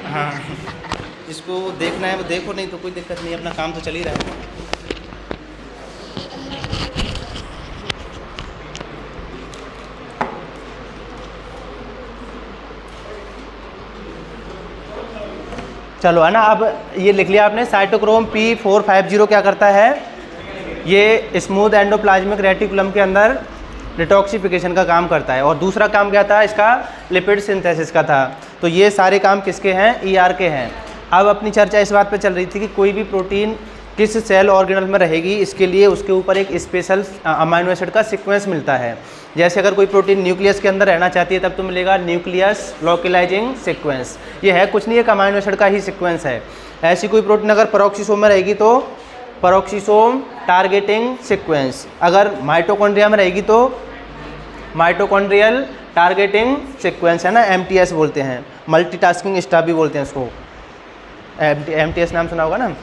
हाँ, जिसको देखना है वो देखो, नहीं तो कोई दिक्कत नहीं, अपना काम तो चल ही रहा है। चलो है ना, अब ये लिख लिया आपने, साइटोक्रोम P450 क्या करता है, ये स्मूथ एंडोप्लाज्मिक रेटिकुलम के अंदर डिटॉक्सिफिकेशन का काम करता है। और दूसरा काम क्या था इसका, लिपिड सिंथेसिस का था। तो ये सारे काम किसके हैं, ER के हैं। अब अपनी चर्चा इस बात पे चल रही थी कि कोई भी प्रोटीन किस सेल ऑर्गेनल में रहेगी, इसके लिए उसके ऊपर एक स्पेशल अमाइनो एसिड का सीक्वेंस मिलता है। जैसे अगर कोई प्रोटीन न्यूक्लियस के अंदर रहना चाहती है तब तो मिलेगा न्यूक्लियस लोकलाइजिंग सीक्वेंस। ये है कुछ नहीं, एक अमाइनो एसिड का ही सीक्वेंस है। ऐसी कोई प्रोटीन अगर पेरोक्सिसोम में रहेगी तो पेरोक्सिसोम टारगेटिंग सीक्वेंस, अगर माइटोकॉन्ड्रिया में रहेगी तो माइटोकॉन्ड्रियल टारगेटिंग सीक्वेंस, है ना, MTS बोलते हैं, मल्टीटास्किंग स्टाफ भी बोलते हैं इसको। MTS नाम सुना होगा ना,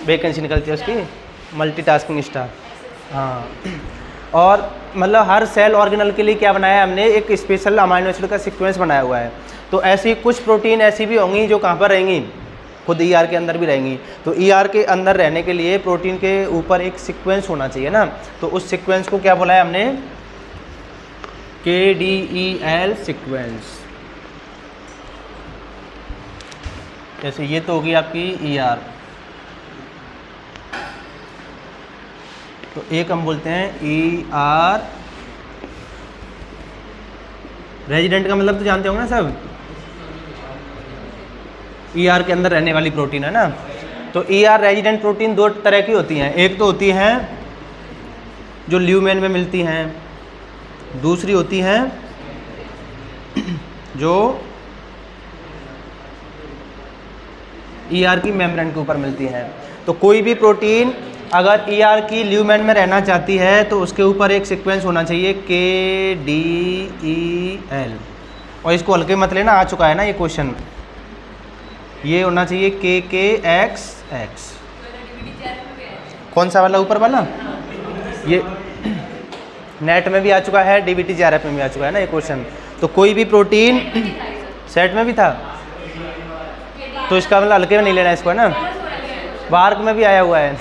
वैकेंसी निकलती है उसकी, मल्टीटास्किंग स्टाफ। हाँ, और मतलब हर सेल ऑर्गेनल के लिए क्या बनाया है हमने, एक स्पेशल अमाइनो एसिड का सीक्वेंस बनाया हुआ है। तो ऐसी कुछ प्रोटीन ऐसी भी होंगी जो कहाँ पर रहेंगी, खुद ER के अंदर भी रहेंगी। तो ER के अंदर रहने के लिए प्रोटीन के ऊपर एक सीक्वेंस होना चाहिए ना, तो उस सीक्वेंस को क्या बोला है हमने, KDEL सीक्वेंस। जैसे ये तो होगी आपकी ER, तो एक हम बोलते हैं ER रेजिडेंट का मतलब तो जानते होंगे ना सब, ER के अंदर रहने वाली प्रोटीन है ना। तो ER रेजिडेंट प्रोटीन दो तरह की होती हैं, एक तो होती हैं जो ल्यूमेन में मिलती हैं, दूसरी होती हैं जो ER की मेम्ब्रेन के ऊपर मिलती हैं। तो कोई भी प्रोटीन अगर ER की ल्यूमेन में रहना चाहती है तो उसके ऊपर एक सीक्वेंस होना चाहिए KDEL। और इसको हल्के मत लेना, आ चुका है ना ये क्वेश्चन, ये होना चाहिए KKXX। कौन सा वाला, ऊपर वाला, ये नेट में भी आ चुका है, DBT-JRF में भी आ चुका है ना ये क्वेश्चन। तो कोई भी प्रोटीन सेट में भी था, तो इसका मतलब हल्के में नहीं लेना इसको, है ना, वार्क में भी आया हुआ है।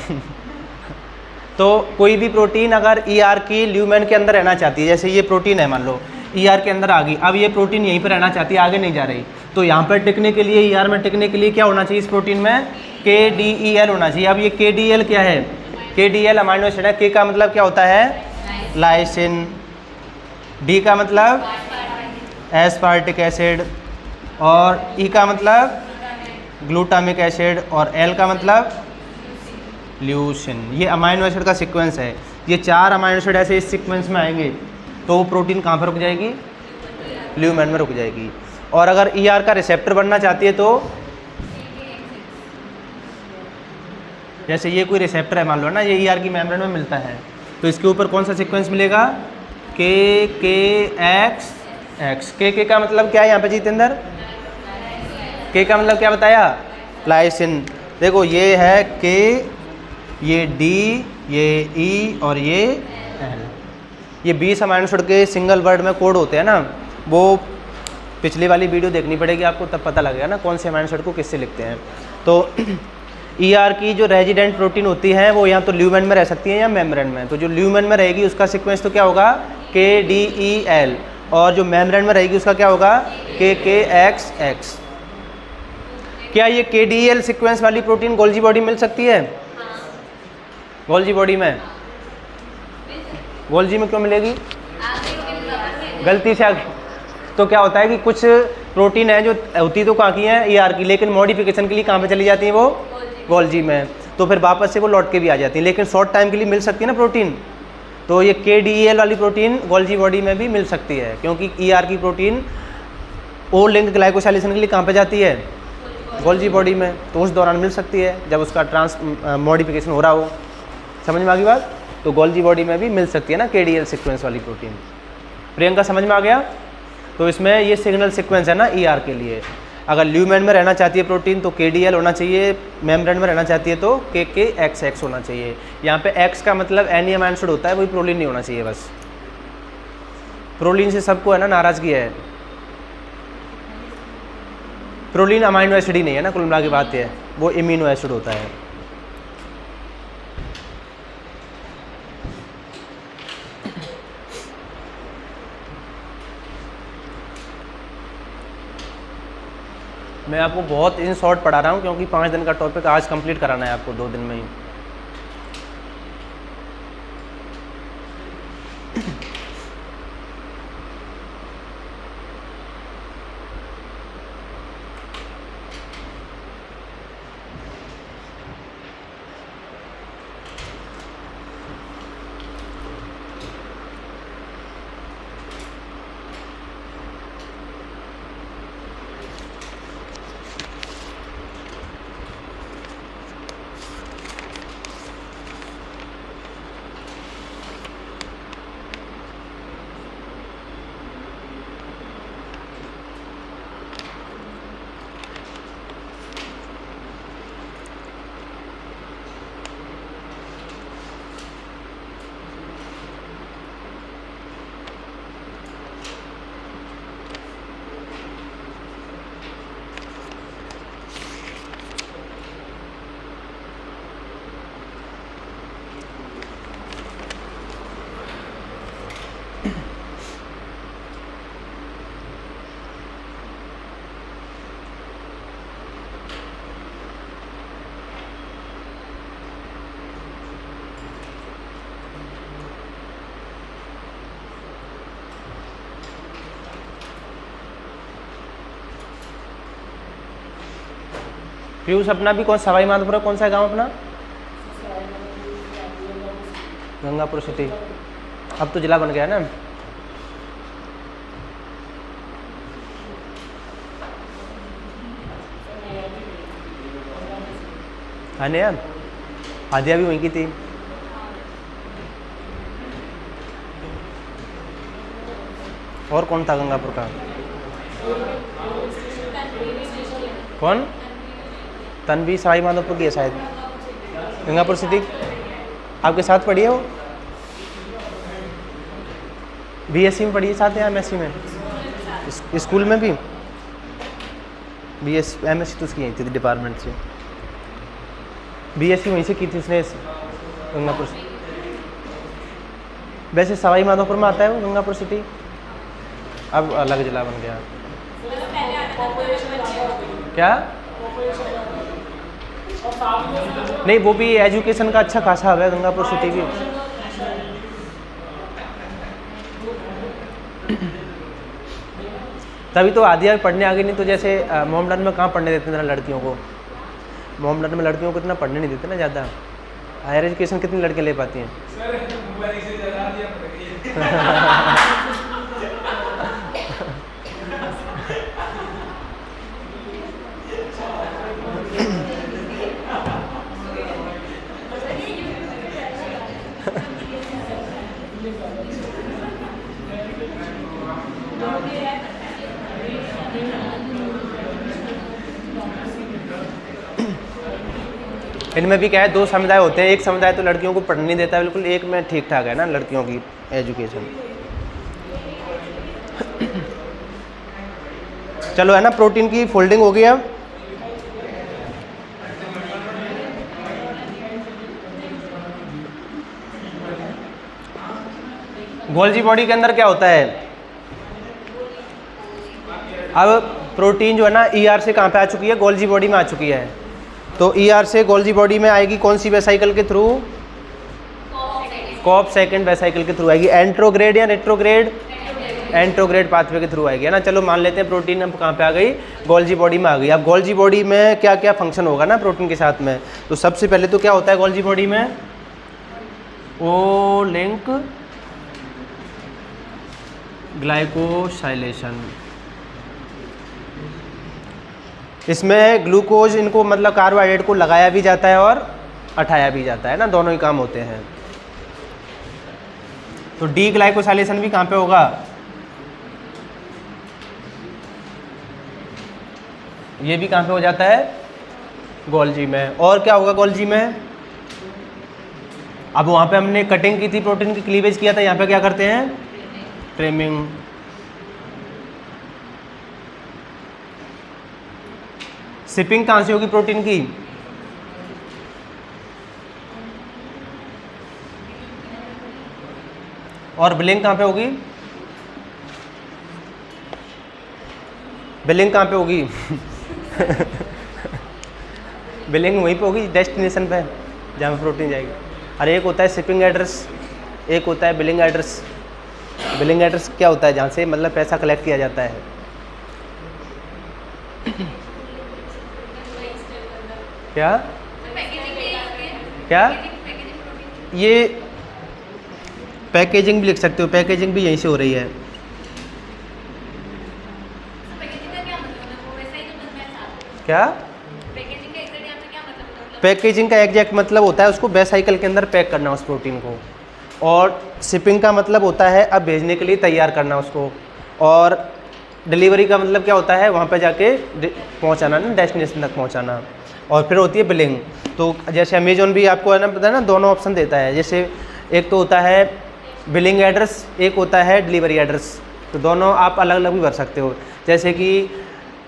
तो कोई भी प्रोटीन अगर ER की ल्यूमेन के अंदर रहना चाहती है, जैसे ये प्रोटीन है मान लो ER के अंदर आ गई, अब ये प्रोटीन यहीं पर रहना चाहती है, आगे नहीं जा रही, तो यहाँ पर टिकने के लिए, ER में टिकने के लिए क्या होना चाहिए इस प्रोटीन में, KDEL होना चाहिए। अब ये KDEL क्या है, KDEL अमाइनो एसिड है। K का मतलब क्या होता है, लाइसिन, D का मतलब एस्पार्टिक एसिड, और E का मतलब ग्लूटामिक एसिड, और L का मतलब ल्यूसिन। ये अमाइनो एसिड का सीक्वेंस है। ये चार अमाइनो एसिड ऐसे इस सीक्वेंस में आएंगे तो वो प्रोटीन कहाँ पर रुक जाएगी, ल्यूमेन में रुक जाएगी। और अगर ER का रिसेप्टर बनना चाहती है तो जैसे ये कोई रिसेप्टर है मान लो ना, ये ER की मेम्ब्रेन में मिलता है, तो इसके ऊपर कौन सा सीक्वेंस मिलेगा, KKXX। KK का मतलब क्या है यहाँ पे जितेंद्र, K का मतलब क्या बताया, लाइसिन। देखो ये है K, ये D, ये E और ये L। ये 20 अमाइनो एसिड के सिंगल वर्ड में कोड होते हैं ना, वो पिछली वाली वीडियो देखनी पड़ेगी आपको, तब पता लगेगा ना कौन से अमाइनो एसिड को किससे लिखते हैं। तो ER की जो रेजिडेंट प्रोटीन होती है वो या तो ल्यूमेन में रह सकती है या मेम्ब्रेन में। तो जो ल्यूमेन में रहेगी उसका सीक्वेंस तो क्या होगा, KDEL, और जो मेम्ब्रेन में रहेगी उसका क्या होगा, KKXX। क्या ये KDEL सीक्वेंस वाली प्रोटीन गोल्जी बॉडी मिल सकती है, गोल्जी बॉडी में, गोल्जी में क्यों मिलेगी, गलती से आगे। तो क्या होता है कि कुछ प्रोटीन है जो होती तो कहाँ की है, ER की, लेकिन मॉडिफिकेशन के लिए कहाँ पे चली जाती है वो, गोल्जी में, तो फिर वापस से वो लौट के भी आ जाती है, लेकिन शॉर्ट टाइम के लिए मिल सकती है ना प्रोटीन। तो ये KDEL वाली प्रोटीन गोल्जी बॉडी में भी मिल सकती है, क्योंकि ER की प्रोटीन ओ लिंक ग्लाइकोसाइलेशन के लिए कहाँ पे जाती है, गोल्जी बॉडी में, तो उस दौरान मिल सकती है जब उसका मॉडिफिकेशन हो रहा हो। समझ में आ गई बात, तो गोल्जी बॉडी में भी मिल सकती है ना KDEL सीक्वेंस वाली प्रोटीन। प्रियंका समझ में आ गया। तो इसमें ये सिग्नल सीक्वेंस है ना ER के लिए, अगर ल्यूमेन में रहना चाहती है प्रोटीन तो KDEL होना चाहिए, मेम्ब्रेन में रहना चाहती है तो KKXX होना चाहिए। यहाँ पे X का मतलब एनी अमाइनो एसिड होता है, वही प्रोलीन नहीं होना चाहिए, बस प्रोलीन से सबको है ना नाराज़गी है। प्रोलीन अमाइनो एसिड ही नहीं है ना, कुल मिला के बात है, वो इम्यूनो एसिड होता है। मैं आपको बहुत इन शॉर्ट पढ़ा रहा हूँ क्योंकि 5 दिन का टॉपिक आज कंप्लीट कराना है आपको 2 दिन में ही। पीयूष अपना भी कौन, सवाई माधोपुर कौन सा गांव अपना? गंगापुर सिटी। अब तो जिला बन गया ना। हाँ नहीं, आदिया भी वहीं की थी। और कौन था गंगापुर का? कौन? तन्वी सवाई माधोपुर की है शायद। गंगापुर सिटी आपके साथ पढ़ी है वो? बीएससी में पढ़ी है साथ या एमएससी में? स्कूल में भी? बीएससी एमएससी तो उसकी यहीं थी डिपार्टमेंट से। बीएससी वहीं से की थी उसने गंगापुर से। वैसे सवाई माधोपुर में आता है वो गंगापुर सिटी, अब अलग जिला बन गया। क्या? नहीं, वो भी एजुकेशन का अच्छा खासा है गंगापुर सिटी भी। तभी तो आदिया पढ़ने आ गई, नहीं तो जैसे मोहम्मदन में कहाँ पढ़ने देते थे लड़कियों को। मोहम्मदन में लड़कियों को इतना पढ़ने नहीं देते ना ज़्यादा। हायर एजुकेशन कितनी लड़कियाँ ले पाती हैं? इनमें भी क्या है, 2 समुदाय होते हैं। एक समुदाय तो लड़कियों को पढ़ने नहीं देता बिल्कुल, एक में ठीक ठाक है ना लड़कियों की एजुकेशन। चलो है ना, प्रोटीन की फोल्डिंग हो गई अब। गोल्जी बॉडी के अंदर क्या होता है? अब प्रोटीन जो है ना ईआर से कहाँ पे आ चुकी है? गोल्जी बॉडी में आ चुकी है। तो ईआर से गोल्जी बॉडी में आएगी कौन सी वेसाइकिल के थ्रू? कॉप सेकंड वेसाइकिल के थ्रू आएगी। एंट्रोग्रेड या रेट्रोग्रेड? एंट्रोग्रेड पाथवे के थ्रू आएगी, है ना। चलो मान लेते हैं प्रोटीन अब कहाँ पे आ गई? गोल्जी बॉडी में आ गई। अब गोल्जी बॉडी में क्या क्या फंक्शन होगा ना प्रोटीन के साथ में? तो सबसे पहले तो क्या होता है गोल्जी बॉडी में? ओ लिंक ग्लाइकोसाइलेशन। इसमें ग्लूकोज इनको मतलब कार्बोहाइड्रेट को लगाया भी जाता है और हटाया भी जाता है ना, दोनों ही काम होते हैं। तो डी ग्लाइकोसाइलेशन भी कहाँ पे होगा? ये भी कहाँ पे हो जाता है? गोल्जी में। और क्या होगा गोल्जी में? अब वहाँ पे हमने कटिंग की थी, प्रोटीन की क्लीवेज किया था, यहाँ पे क्या करते हैं? ट्रिमिंग। शिपिंग कहाँ से होगी प्रोटीन की? और बिलिंग कहाँ पे होगी? बिलिंग कहाँ पे होगी? बिलिंग वहीं पे होगी डेस्टिनेशन पे जहाँ पे प्रोटीन जाएगी। अरे एक होता है शिपिंग एड्रेस, एक होता है बिलिंग एड्रेस। बिलिंग एड्रेस क्या होता है? जहाँ से मतलब पैसा कलेक्ट किया जाता है। क्या क्या? ये पैकेजिंग भी लिख सकते हो, पैकेजिंग भी यहीं से हो रही है। क्या? पैकेजिंग का एग्जैक्ट मतलब होता है उसको वेसाइकल के अंदर पैक करना उस प्रोटीन को, और शिपिंग का मतलब होता है अब भेजने के लिए तैयार करना उसको, और डिलीवरी का मतलब क्या होता है? वहाँ पे जाके पहुँचाना ना, डेस्टिनेशन तक पहुँचाना। और फिर होती है बिलिंग। तो जैसे अमेजोन भी आपको है ना पता है ना, दोनों ऑप्शन देता है। जैसे एक तो होता है बिलिंग एड्रेस, एक होता है डिलीवरी एड्रेस। तो दोनों आप अलग अलग भी भर सकते हो। जैसे कि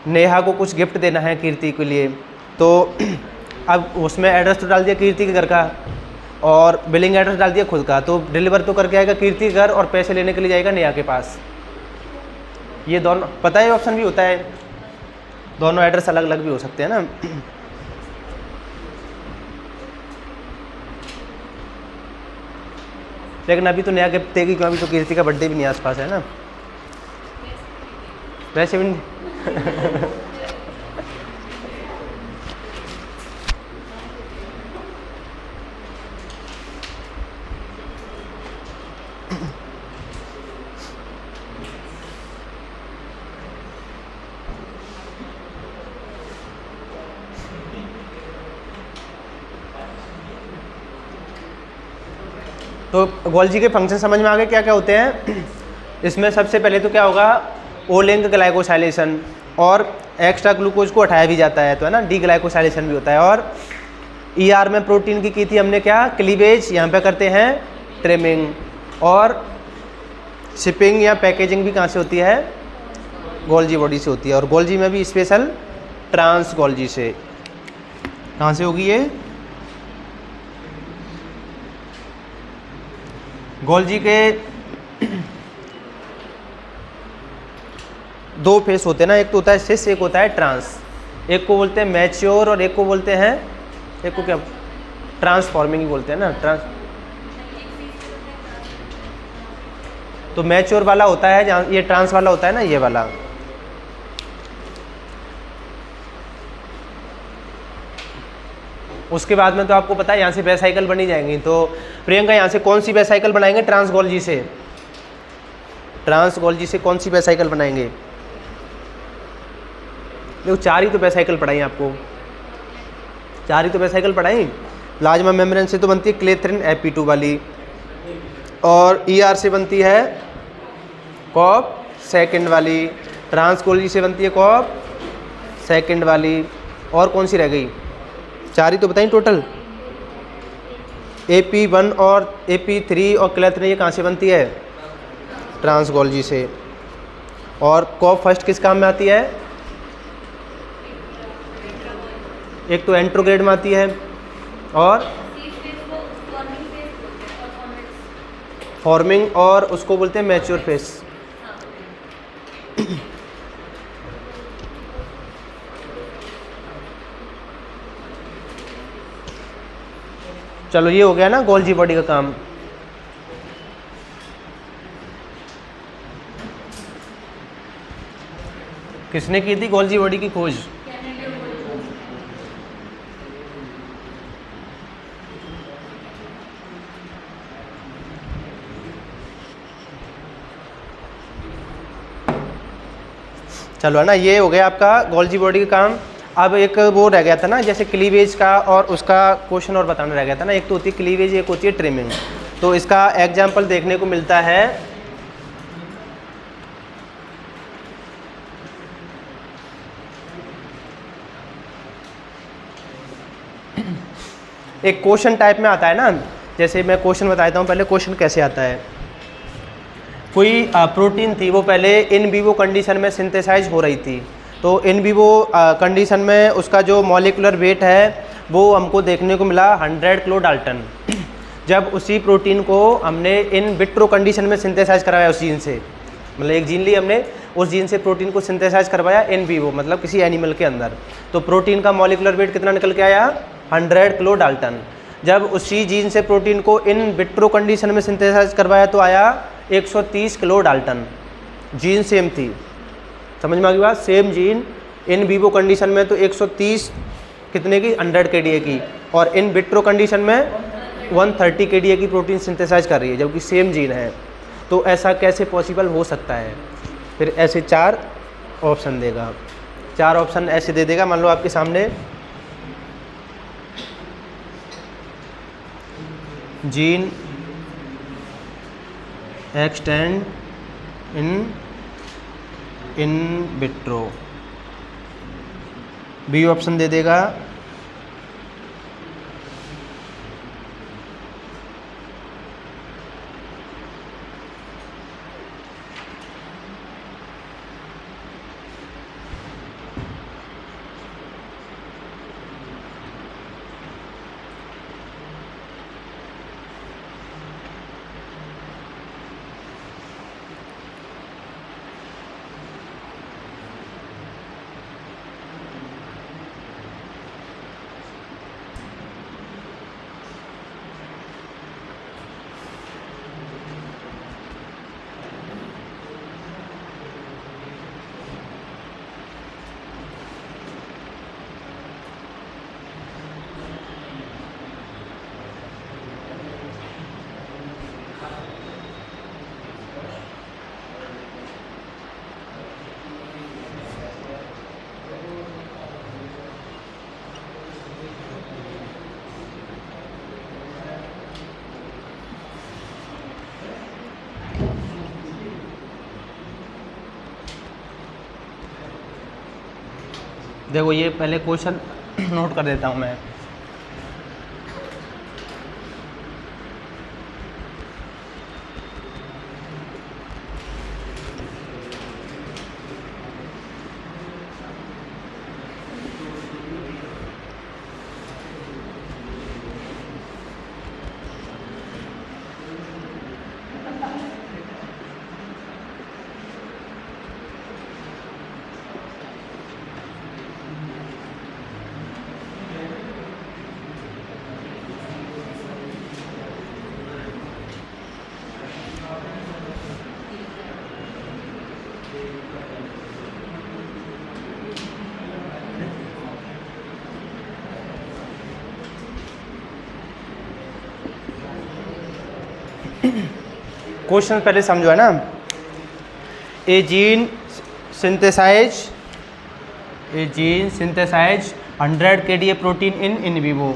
नेहा को कुछ गिफ्ट देना है कीर्ति के लिए, तो अब उसमें एड्रेस तो डाल दिया कीर्ति के घर का और बिलिंग एड्रेस डाल दिया खुद का, तो डिलीवर तो करके आएगा कीर्ति के घर और पैसे लेने के लिए जाएगा नेहा के पास। ये दोनों पता है ऑप्शन भी होता है, दोनों एड्रेस अलग अलग भी हो सकते हैं ना। लेकिन अभी तो नया गिफ्ट देगी क्यों? अभी तो कीर्ति का बर्थडे भी नहीं आसपास है ना, वैसे भी नहीं। तो गोल्जी के फंक्शन समझ में आ गए क्या क्या होते हैं? इसमें सबसे पहले तो क्या होगा? ओ लिंक ग्लाइकोसाइलेशन, और एक्स्ट्रा ग्लूकोज को हटाया भी जाता है तो है ना, डी ग्लाइकोसाइलेशन भी होता है। और ईआर में प्रोटीन की थी हमने क्या? क्लीवेज। यहाँ पे करते हैं ट्रिमिंग। और शिपिंग या पैकेजिंग भी कहाँ से होती है? गोल्जी बॉडी से होती है। और गोल्जी में भी स्पेशल ट्रांस गोल्जी से। कहाँ से होगी ये? गोल्जी के दो फेस होते हैं ना, एक तो होता है सिस, एक होता है ट्रांस। एक को बोलते हैं मैच्योर और एक को बोलते हैं, एक को क्या ट्रांसफॉर्मिंग बोलते हैं ना, ट्रांस। तो मैच्योर वाला होता है जहाँ ये ट्रांस वाला होता है ना, ये वाला। उसके बाद में तो आपको पता है यहाँ से वेसाइकल बनी जाएंगी। तो प्रियंका यहाँ से कौन सी वेसाइकल बनाएंगे? ट्रांस गोल्जी से। ट्रांस गोल्जी से कौन सी वेसाइकल बनाएंगे? देखो चार ही तो वेसाइकल पढ़ाई आपको, चार ही तो वेसाइकल पढ़ाई। प्लाज्मा मेम्ब्रेन से तो बनती है क्लेथरिन Ap2 वाली, और ER से बनती है कॉप सेकंड वाली, ट्रांस गोल्जी से बनती है कॉप सेकंड वाली, और कौन सी रह गई? चार ही तो बताई टोटल। Ap1 और Ap3 और क्लेथरिन ये कहाँ से बनती है? ट्रांस गोल्जी से। और कॉप फर्स्ट किस काम में आती है? एक तो एंट्रोग्रेड में आती है, और फॉर्मिंग, और उसको बोलते हैं मैच्योर फेस। चलो ये हो गया ना गोल्जी बॉडी का काम। किसने की थी गोल्जी बॉडी की खोज? चलो है ना, ये हो गया आपका गोल्जी बॉडी का काम। अब एक वो रह गया था ना, जैसे क्लीवेज का, और उसका क्वेश्चन और बताना रह गया था ना। एक तो होती है क्लीवेज, एक होती है ट्रिमिंग। तो इसका एग्जाम्पल देखने को मिलता है एक क्वेश्चन टाइप में आता है ना। जैसे मैं क्वेश्चन बताता हूँ पहले, क्वेश्चन कैसे आता है। कोई प्रोटीन थी, वो पहले इन विवो कंडीशन में सिंथेसाइज हो रही थी, तो इन विवो कंडीशन में उसका जो मॉलिक्यूलर वेट है वो हमको देखने को मिला 100 किलो डाल्टन। जब उसी प्रोटीन को हमने इन विट्रो कंडीशन में सिंथेसाइज करवाया उस जीन से, मतलब एक जीन ली हमने, उस जीन से प्रोटीन को सिंथेसाइज करवाया इन विवो मतलब किसी एनिमल के अंदर, तो प्रोटीन का मॉलिक्यूलर वेट कितना निकल के आया 100 किलो डाल्टन। जब उसी जीन से प्रोटीन को इन विट्रो कंडीशन में सिंथेसाइज करवाया तो आया 130 किलो डाल्टन। जीन सेम थी, समझ में आ गई बात, same gene in vivo condition में तो 130 कितने की 100 kDa की, और इन विट्रो कंडीशन में 130 kDa की प्रोटीन सिंथेसाइज कर रही है जबकि सेम जीन है। तो ऐसा कैसे पॉसिबल हो सकता है? फिर ऐसे 4 ऑप्शन देगा, 4 ऑप्शन ऐसे दे देगा। मान लो आपके सामने gene extend in vitro, B option दे देगा देखो ये पहले क्वेश्चन नोट कर देता हूँ मैं। क्वेश्चन पहले समझो है ना। A gene synthesise 100 kDa protein in vivo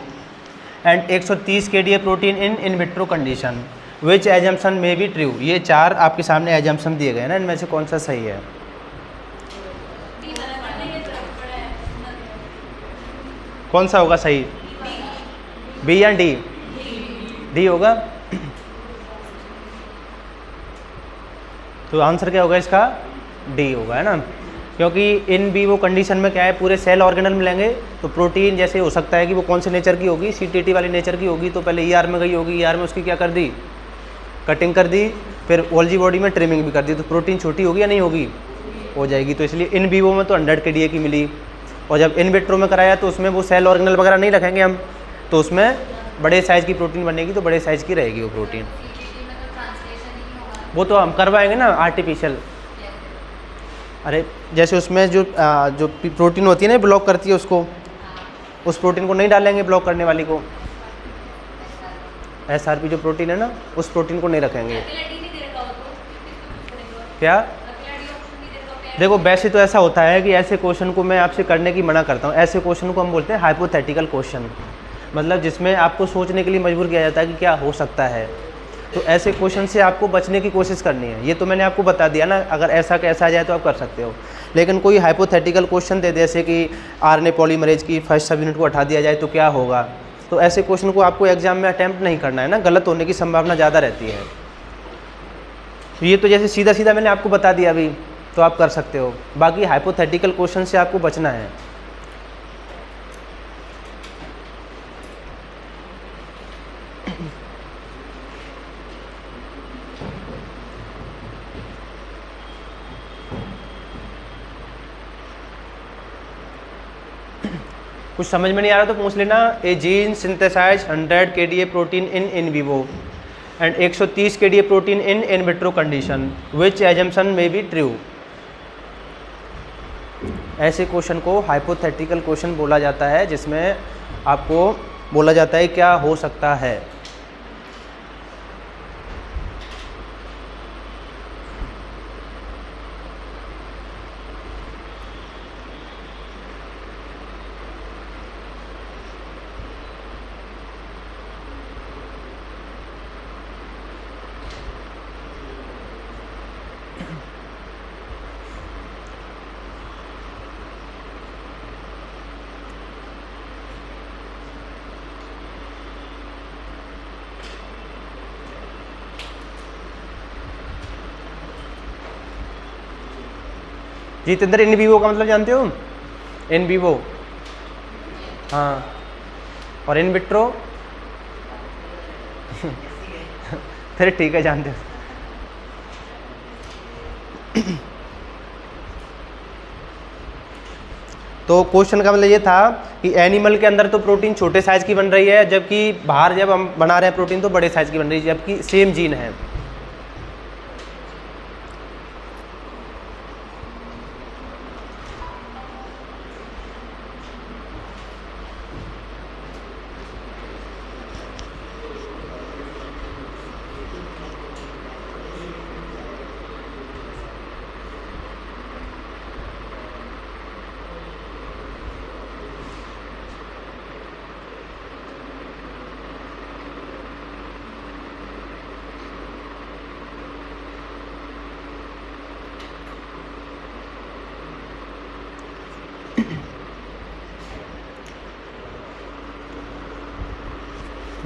and 130 kDa protein in vitro condition, which assumption में बी ट्रू। ये 4 आपके सामने एजम्पशन दिए गए ना, इनमें से कौन सा सही है? कौन सा होगा सही, बी या डी? डी होगा। तो आंसर क्या होगा इसका? डी होगा, है ना, क्योंकि इन विवो कंडीशन में क्या है, पूरे सेल ऑर्गेनल मिलेंगे। तो प्रोटीन जैसे हो सकता है कि वो कौन से नेचर की होगी, CTT वाली नेचर की होगी, तो पहले ER में गई होगी, ER में उसकी क्या कर दी, कटिंग कर दी, फिर गोल्गी बॉडी में ट्रिमिंग भी कर दी, तो प्रोटीन छोटी होगी या नहीं होगी, हो जाएगी। तो इसलिए इन विवो में तो 100 kDa की मिली, और जब इन विट्रो में कराया तो उसमें वो सेल ऑर्गेनल वगैरह नहीं रखेंगे हम, तो उसमें बड़े साइज़ की प्रोटीन बनेगी, तो बड़े साइज़ की रहेगी वो प्रोटीन। वो तो हम करवाएंगे ना आर्टिफिशियल। अरे जैसे उसमें जो प्रोटीन होती है ना, ब्लॉक करती है उसको, उस प्रोटीन को नहीं डालेंगे ब्लॉक करने वाली को। SRP जो प्रोटीन है ना, उस प्रोटीन को नहीं रखेंगे। क्या? देखो वैसे तो ऐसा होता है कि ऐसे क्वेश्चन को मैं आपसे करने की मना करता हूँ। ऐसे क्वेश्चन को हम बोलते हैं हाइपोथेटिकल क्वेश्चन, मतलब जिसमें आपको सोचने के लिए मजबूर किया जाता है कि क्या हो सकता है। तो ऐसे क्वेश्चन से आपको बचने की कोशिश करनी है। ये तो मैंने आपको बता दिया ना, अगर ऐसा कैसा आ जाए तो आप कर सकते हो। लेकिन कोई हाइपोथेटिकल क्वेश्चन दे, जैसे कि RNA पॉलीमरेज की फर्स्ट सब यूनिट को हटा दिया जाए तो क्या होगा, तो ऐसे क्वेश्चन को आपको एग्जाम में अटैम्प्ट नहीं करना है ना, गलत होने की संभावना ज़्यादा रहती है। तो ये तो जैसे सीधा सीधा मैंने आपको बता दिया अभी तो आप कर सकते हो। बाकी हाइपोथेटिकल क्वेश्चन से आपको बचना है। कुछ समझ में नहीं आ रहा तो पूछ लेना। A gene synthesise 100 kDa protein in vivo and 130 kDa protein in vitro condition, which assumption में बी ट्रू। ऐसे क्वेश्चन को हाइपोथेटिकल क्वेश्चन बोला जाता है, जिसमें आपको बोला जाता है क्या हो सकता है। जितेंद्र, इन विवो का मतलब जानते हो? इन विवो, हाँ, और इन विट्रो फिर ठीक है, जानते हो। तो क्वेश्चन का मतलब ये था कि एनिमल के अंदर तो प्रोटीन छोटे साइज की बन रही है, जबकि बाहर जब हम बना रहे हैं प्रोटीन तो बड़े साइज की बन रही है, जबकि सेम जीन है।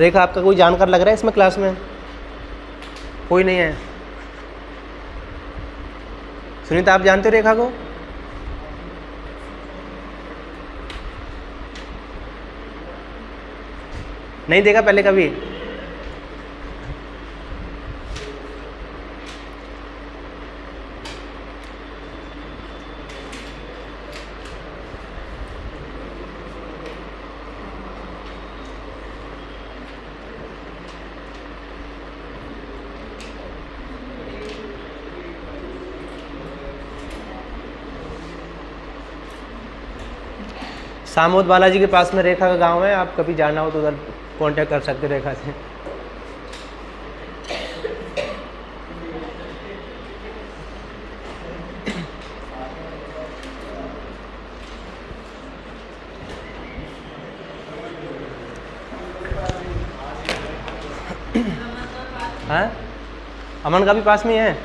रेखा, आपका कोई जानकार लग रहा है इसमें क्लास में? कोई नहीं है। सुनीता, आप जानते हो रेखा को? नहीं देखा पहले कभी? सामोद बालाजी के पास में रेखा का गांव है, आप कभी जाना हो तो उधर कांटेक्ट कर सकते हो रेखा से। हाँ, अमन का भी पास में है।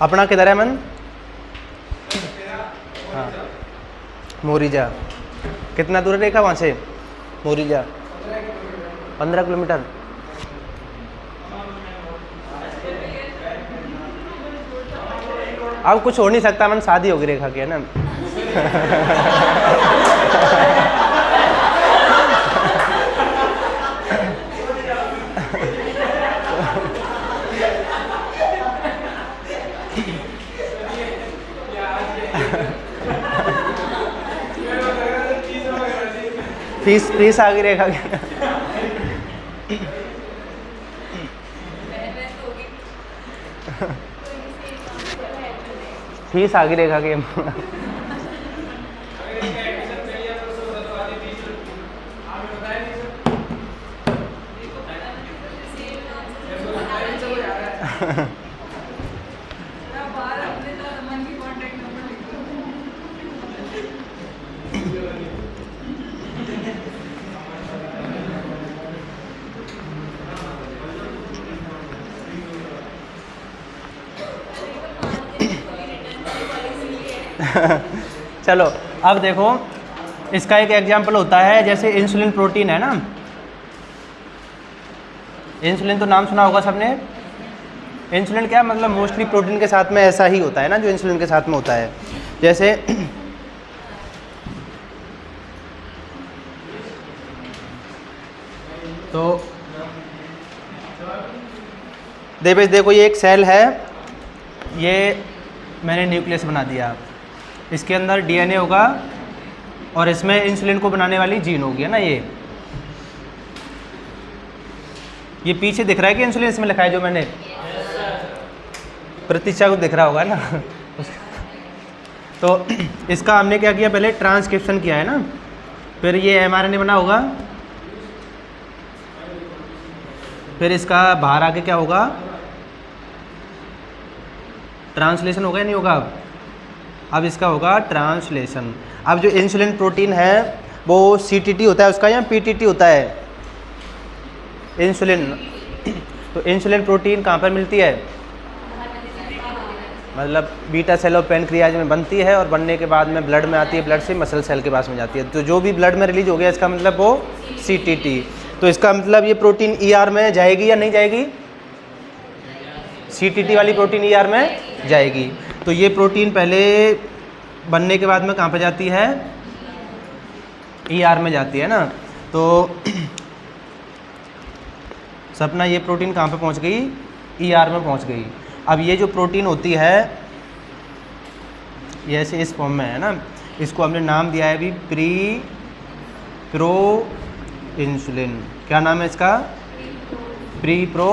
अपना किधर है मन? हाँ, मोरीजा। कितना दूर है रेखा वहाँ से? मोरीजा 15 किलोमीटर। अब कुछ हो नहीं सकता मन, शादी होगी रेखा की, है ना। फीस आ गई रेखा की। फीस आ गई रेखा की। चलो अब देखो, इसका एक एग्जाम्पल होता है जैसे इंसुलिन प्रोटीन है ना, इंसुलिन तो नाम सुना होगा सबने। इंसुलिन क्या मतलब मोस्टली प्रोटीन के साथ में ऐसा ही होता है ना, जो इंसुलिन के साथ में होता है। जैसे तो देखो ये एक सेल है, ये मैंने न्यूक्लियस बना दिया, इसके अंदर डीएनए होगा और इसमें इंसुलिन को बनाने वाली जीन होगी, है ना। ये पीछे दिख रहा है कि इंसुलिन इसमें लिखा है जो मैंने, प्रतीक्षा को दिख रहा होगा ना। तो इसका हमने क्या किया, पहले ट्रांसक्रिप्शन किया है ना, फिर ये एमआरएनए बना होगा, फिर इसका बाहर आके क्या होगा, ट्रांसलेशन होगा या नहीं होगा। अब इसका होगा ट्रांसलेशन। अब जो इंसुलिन प्रोटीन है वो सीटीटी होता है उसका या पीटीटी होता है इंसुलिन। तो इंसुलिन प्रोटीन कहाँ पर मिलती है, मतलब बीटा सेल ऑफ पैनक्रियाज में बनती है और बनने के बाद में ब्लड में आती है, ब्लड से मसल सेल के पास में जाती है। तो जो भी ब्लड में रिलीज हो गया इसका मतलब वो सीटीटी। तो इसका मतलब ये प्रोटीन ईआर में जाएगी या नहीं जाएगी, सीटीटी वाली प्रोटीन ईआर में जाएगी। तो ये प्रोटीन पहले बनने के बाद में कहाँ पर जाती है, ईआर में जाती है ना। तो सपना ये प्रोटीन कहाँ पे पहुँच गई, ईआर में पहुँच गई। अब ये जो प्रोटीन होती है ये ऐसे इस फॉर्म में है ना, इसको हमने नाम दिया है अभी प्रो इंसुलिन। क्या नाम है इसका, प्रो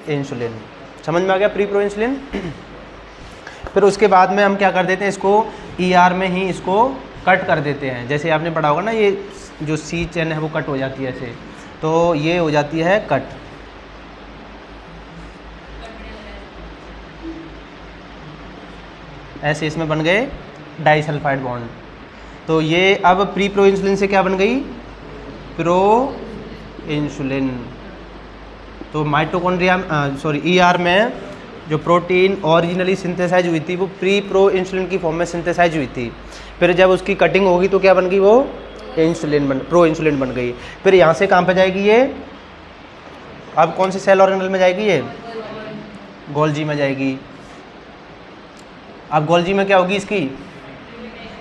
इंसुलिन। समझ में आ गया, प्रो इंसुलिन। फिर उसके बाद में हम क्या कर देते हैं, इसको ईआर में ही इसको कट कर देते हैं। जैसे आपने पढ़ा होगा ना, ये जो सी चेन है वो कट हो जाती है ऐसे, तो ये हो जाती है कट। ऐसे इसमें बन गए डाइसल्फाइड बॉन्ड। तो ये अब प्रो इंसुलिन से क्या बन गई, प्रो इंसुलिन। तो माइटोकॉन्ड्रिया ईआर में जो प्रोटीन ओरिजिनली सिंथेसाइज हुई थी वो प्रो इंसुलिन की फॉर्म में सिंथेसाइज हुई थी। फिर जब उसकी कटिंग होगी तो क्या बन गई, वो प्रो इंसुलिन बन गई। फिर यहाँ से कहाँ पे जाएगी ये, अब कौन से सेल ऑर्गेनल में जाएगी, ये गोल्जी में जाएगी। अब गोल्जी में क्या होगी, इसकी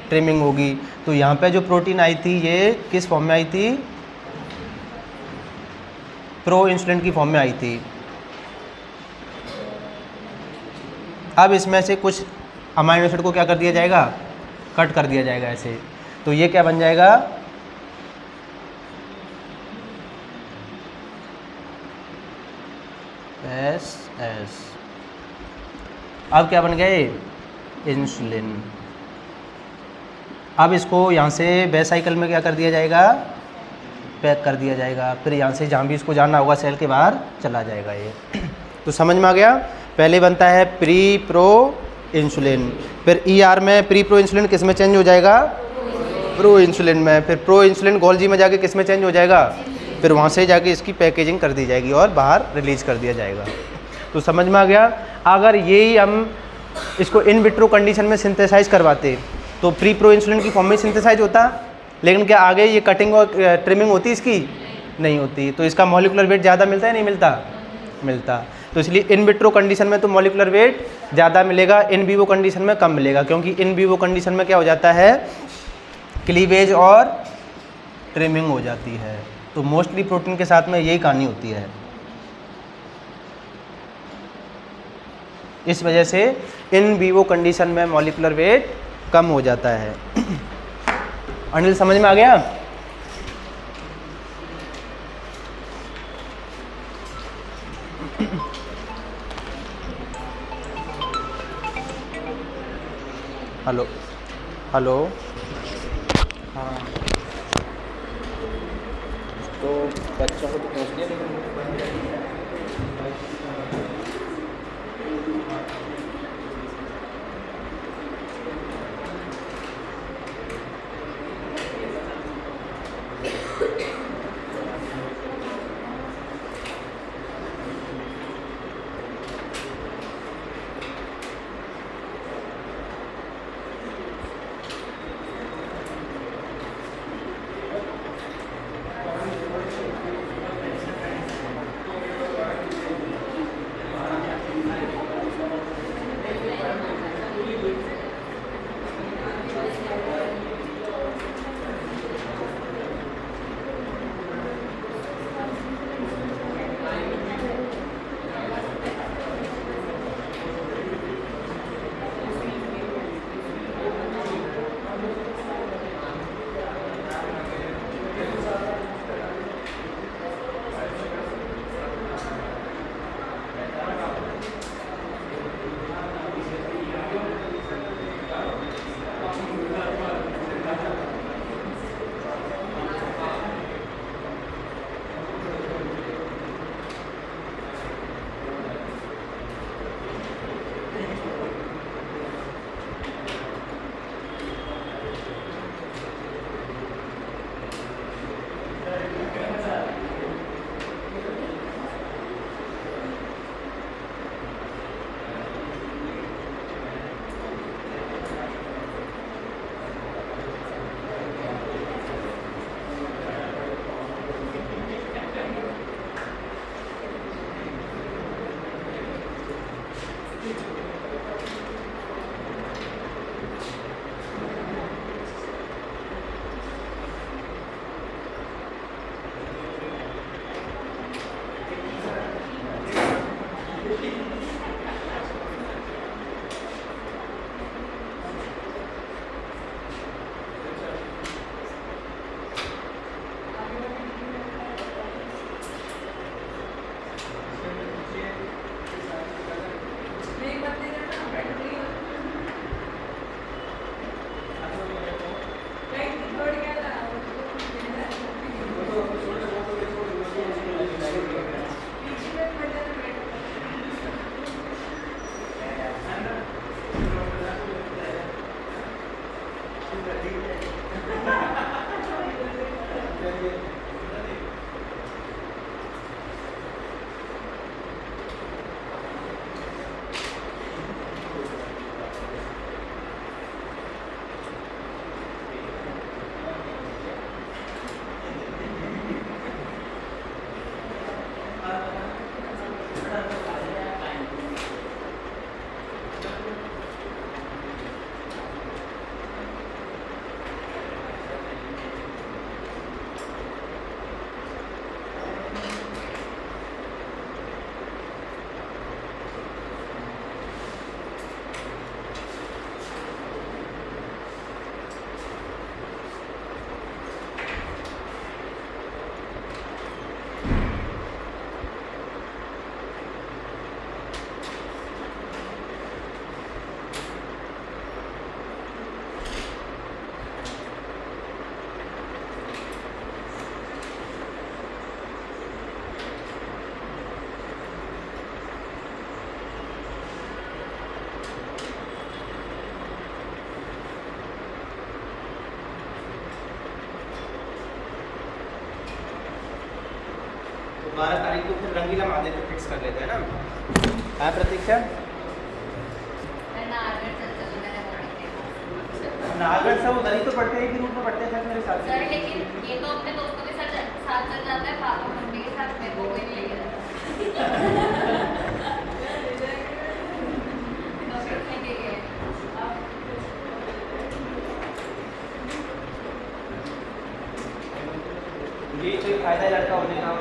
ट्रिमिंग होगी। तो यहाँ पे जो प्रोटीन आई थी ये किस फॉर्म में आई थी, प्रो इंसुलिन की फॉर्म में आई थी। अब इसमें से कुछ अमाइनो एसिड को क्या कर दिया जाएगा, कट कर दिया जाएगा ऐसे। तो ये क्या बन जाएगा, एस। अब क्या बन गया ये, इंसुलिन। अब इसको यहाँ से वेसाइकल में क्या कर दिया जाएगा, पैक कर दिया जाएगा। फिर यहाँ से जहाँ भी इसको जाना होगा सेल के बाहर चला जाएगा ये। तो समझ में आ गया, पहले बनता है प्रो इंसुलिन, फिर ईआर में प्रो इंसुलिन किस में चेंज हो जाएगा, प्रो इंसुलिन में। फिर प्रो इंसुलिन गोल्जी में जाके किस में चेंज हो जाएगा, फिर वहाँ से जाके इसकी पैकेजिंग कर दी जाएगी और बाहर रिलीज कर दिया जाएगा। तो समझ में आ गया। अगर यही हम इसको इन विट्रो कंडीशन में सिंथेसाइज करवाते तो प्रो इंसुलिन की फॉर्म में सिंथेसाइज होता, लेकिन क्या आगे ये कटिंग और ट्रिमिंग होती इसकी, नहीं होती। तो इसका मॉलिक्यूलर वेट ज़्यादा मिलता है नहीं मिलता। तो इसलिए इन विट्रो कंडीशन में तो मॉलिक्यूलर वेट ज़्यादा मिलेगा, इन वीवो कंडीशन में कम मिलेगा, क्योंकि इन वीवो कंडीशन में क्या हो जाता है, क्लीवेज और ट्रिमिंग हो जाती है। तो मोस्टली प्रोटीन के साथ में यही कहानी होती है। इस वजह से इन वीवो कंडीशन में मॉलिक्यूलर वेट कम हो जाता है। अनिल समझ में आ गया। हेलो हाँ, तो बच्चों को तो पहुँच गया, लेकिन 12 तारीख को फिर रंगीला महादेव पे फिक्स कर लेते हैं ना। हाँ प्रतीक्षा, नागढ़ से उधर ही तो पढ़ते हैं कि रूट में पढ़ते हैं मेरे साथ। सर लेकिन ये तो अपने दोस्तों के साथ चल जाता है, पापा मम्मी के साथ मेरे को कोई नहीं लेके ये कोई फायदा लड़का होने का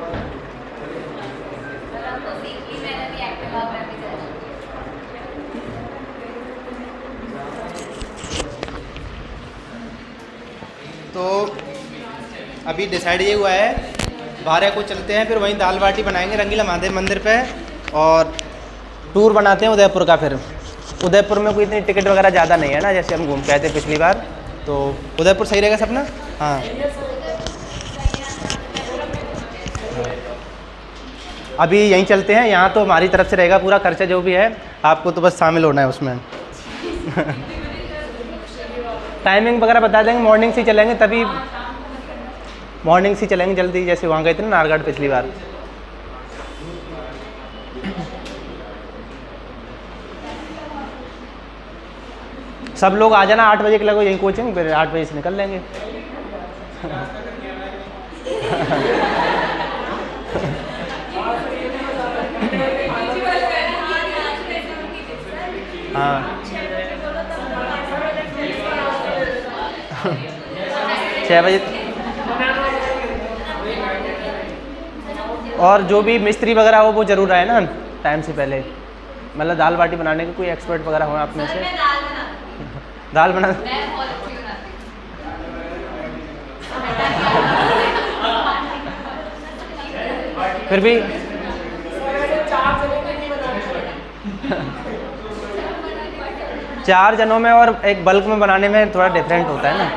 सर हम तो सीख ली, मैंने भी एक्टिवा पे भी चला। तो अभी डिसाइड ये हुआ है 12 को चलते हैं, फिर वहीं दाल बाटी बनाएंगे रंगीला महादेव मंदिर पे, और टूर बनाते हैं उदयपुर का। फिर उदयपुर में कोई इतनी टिकट वगैरह ज़्यादा नहीं है ना, जैसे हम घूम के आए थे पिछली बार, तो उदयपुर सही रहेगा सपना। हाँ अभी यहीं चलते हैं, यहाँ तो हमारी तरफ से रहेगा पूरा खर्चा जो भी है, आपको तो बस शामिल होना है उसमें। टाइमिंग वगैरह बता देंगे, मॉर्निंग से चलेंगे, तभी मॉर्निंग से चलेंगे जल्दी, जैसे वहाँ गए थे ना नारगढ़ पिछली बार। सब लोग आ जाना 8 बजे के लगो यहीं कोचिंग, फिर 8 बजे से निकल लेंगे। हाँ 6 बजे। और जो भी मिस्त्री वगैरह हो वो ज़रूर आए ना टाइम से पहले, मतलब दाल बाटी बनाने के कोई एक्सपर्ट वगैरह हो आप में से। दाल बना फिर भी 4 जनों में और एक बल्क में बनाने में थोड़ा डिफरेंट होता है ना।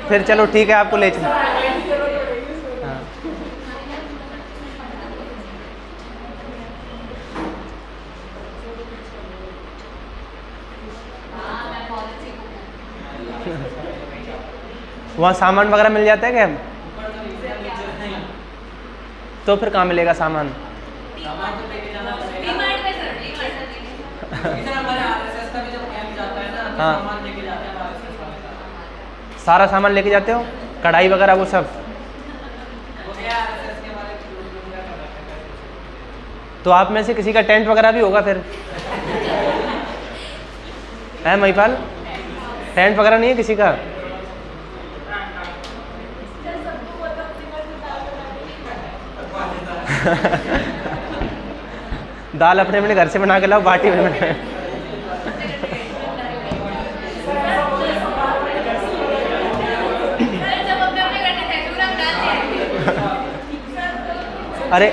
फिर चलो ठीक है, आपको ले चलो। हाँ वहाँ सामान वगैरह मिल जाता है क्या? तो फिर कहाँ मिलेगा सामान? हाँ सारा सामान लेके जाते हो, कढ़ाई वगैरह वो सब? तो आप में से किसी का टेंट वगैरह भी होगा फिर, है महिपाल? टेंट वगैरह नहीं है किसी का? दाल अपने अपने घर से बना के लाओ, बाटी में अरे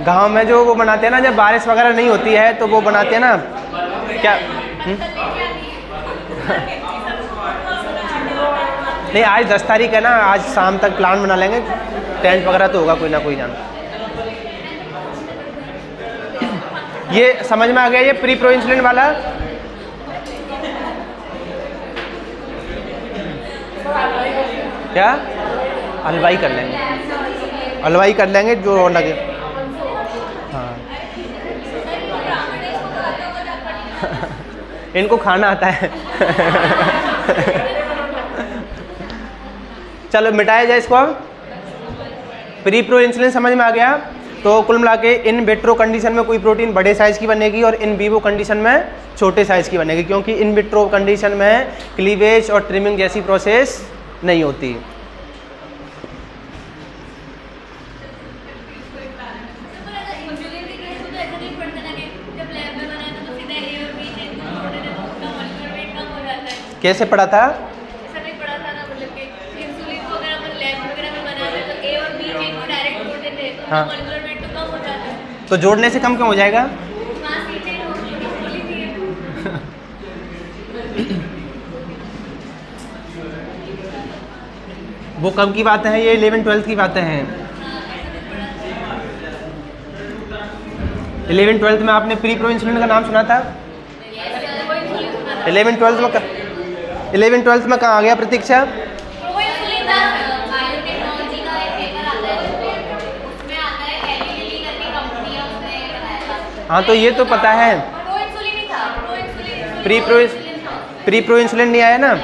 गांव में जो वो बनाते हैं ना, जब बारिश वगैरह नहीं होती है तो वो बनाते हैं ना क्या? नहीं आज 10 तारीख है ना, आज शाम तक प्लान बना लेंगे, टेंट वगैरह तो होगा कोई ना कोई जान। ये समझ में आ गया ये प्री प्रो इंसुलिन वाला? क्या हलवाई कर लेंगे, हलवाई कर लेंगे जो लगे। हाँ इनको खाना आता है। चलो मिटाया जाए इसको। अब प्री प्रो इंसुलिन समझ में आ गया, तो कुल मिला के इन विट्रो कंडीशन में कोई प्रोटीन बड़े साइज़ की बनेगी और इन विवो कंडीशन में छोटे साइज़ की बनेगी, क्योंकि इन विट्रो कंडीशन में क्लीवेज और ट्रिमिंग जैसी प्रोसेस नहीं होती। कैसे पढ़ा था? हाँ तो जोड़ने से कम क्यों हो जाएगा? वो कब की बातें हैं? ये 11-12 की बातें हैं। 11-12 में आपने प्री प्रो इंसुलिन का नाम सुना था? 11-12 में कहाँ आ गया प्रतीक्षा? हाँ तो ये तो पता है, प्रो इंसुलिन ही था, pro insulin pre pro insulin नहीं आया ना। हाँ सर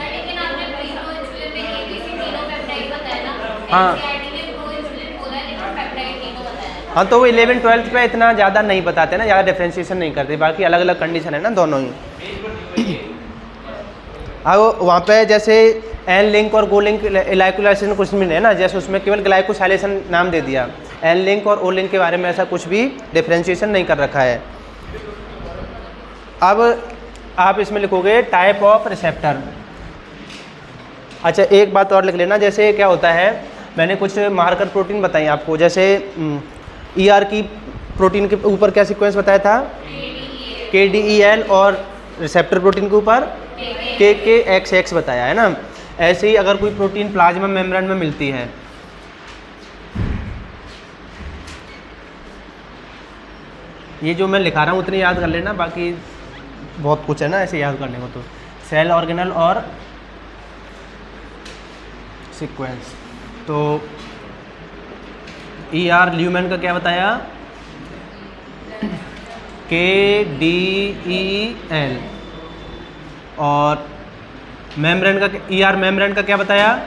लेकिन आपने प्री प्रो इंसुलिन में एबीसी तीनों पेप्टाइड बताया ना, हाँ एनसीईआरटी ने प्रो इंसुलिन बोला है लेकिन पेप्टाइड तीनों बताया। हाँ, तो वो 11-12 पे इतना ज़्यादा नहीं बताते ना, ज़्यादा डिफ्रेंशिएशन नहीं करते, बाकी अलग अलग कंडीशन है ना दोनों ही। अब वहाँ पे जैसे एन लिंक और गो लिंक इलाइकुलाइजेशन कुछ भी नहीं है ना, जैसे उसमें केवल ग्लाइकोसाइलेशन नाम दे दिया, एन लिंक और ओ लिंक के बारे में ऐसा कुछ भी डिफ्रेंशिएशन नहीं कर रखा है। अब आप इसमें लिखोगे टाइप ऑफ रिसेप्टर। अच्छा एक बात और लिख लेना, जैसे क्या होता है, मैंने कुछ मार्कर प्रोटीन बताई आपको, जैसे ER की प्रोटीन के ऊपर क्या सीक्वेंस बताया था, KDEL, और रिसेप्टर प्रोटीन के ऊपर KKXX बताया है ना। ऐसे ही अगर कोई प्रोटीन प्लाज्मा मेम्ब्रेन में मिलती है, ये जो मैं लिखा रहा हूँ उतनी याद कर लेना, बाकी बहुत कुछ है ना ऐसे याद करने को, तो सेल ऑर्गेनल और सीक्वेंस। तो ER ल्यूमेन का क्या बताया, KDEL, और मेम्ब्रेन का ER मेम्ब्रेन का क्या बताया,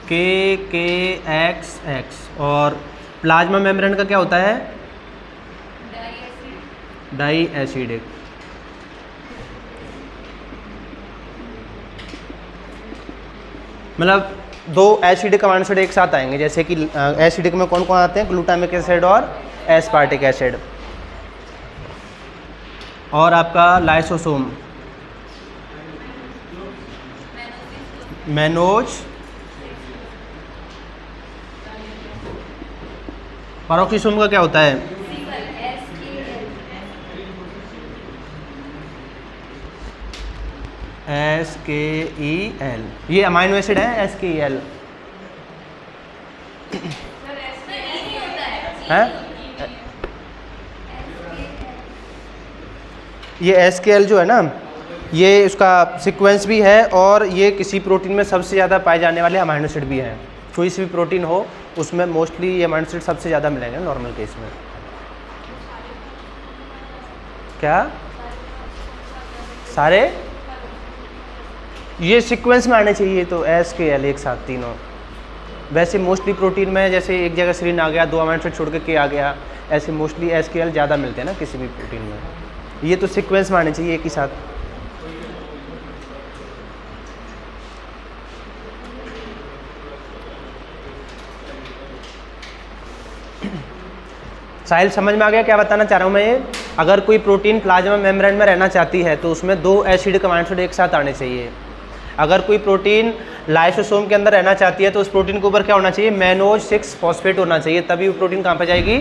KKXX, और प्लाज्मा मेम्ब्रेन का क्या होता है, डाई एसिडिक। मतलब दो एसिडिक अमीनो एसिड एक साथ आएंगे, जैसे कि एसिडिक में कौन कौन आते हैं, ग्लूटामिक एसिड और एस्पार्टिक एसिड। और आपका लाइसोसोम, मैनोज, पेरोक्सिसोम का क्या होता है, SKEL, ये अमाइनो एसिड है SKEL है। ये SKL जो है ना, ये उसका सीक्वेंस भी है, और ये किसी प्रोटीन में सबसे ज़्यादा पाए जाने वाले अमाइनो एसिड भी हैं। कोई सी भी प्रोटीन हो उसमें मोस्टली ये अमाइनो एसिड सबसे ज़्यादा मिलेंगे नॉर्मल केस में। क्या सारे ये सीक्वेंस में आने चाहिए, तो SKL एक साथ तीनों। वैसे मोस्टली प्रोटीन में जैसे एक जगह सीरीन आ गया, दो अमाइनो एसिड छोड़ के K आ गया, ऐसे मोस्टली SKL ज़्यादा मिलते हैं ना किसी भी प्रोटीन में। ये तो सीक्वेंस में आने चाहिए एक ही साथ। साहिल समझ में आ गया क्या बताना चाह रहा हूँ मैं ये, अगर कोई प्रोटीन प्लाज्मा मेम्ब्रेन में रहना चाहती है तो उसमें दो एसिडिक अमीनो एसिड एक साथ आने चाहिए। अगर कोई प्रोटीन लाइसोसोम के अंदर रहना चाहती है तो उस प्रोटीन के ऊपर क्या होना चाहिए, मैनोज 6 फॉस्फेट होना चाहिए, तभी वो प्रोटीन कहाँ पे जाएगी,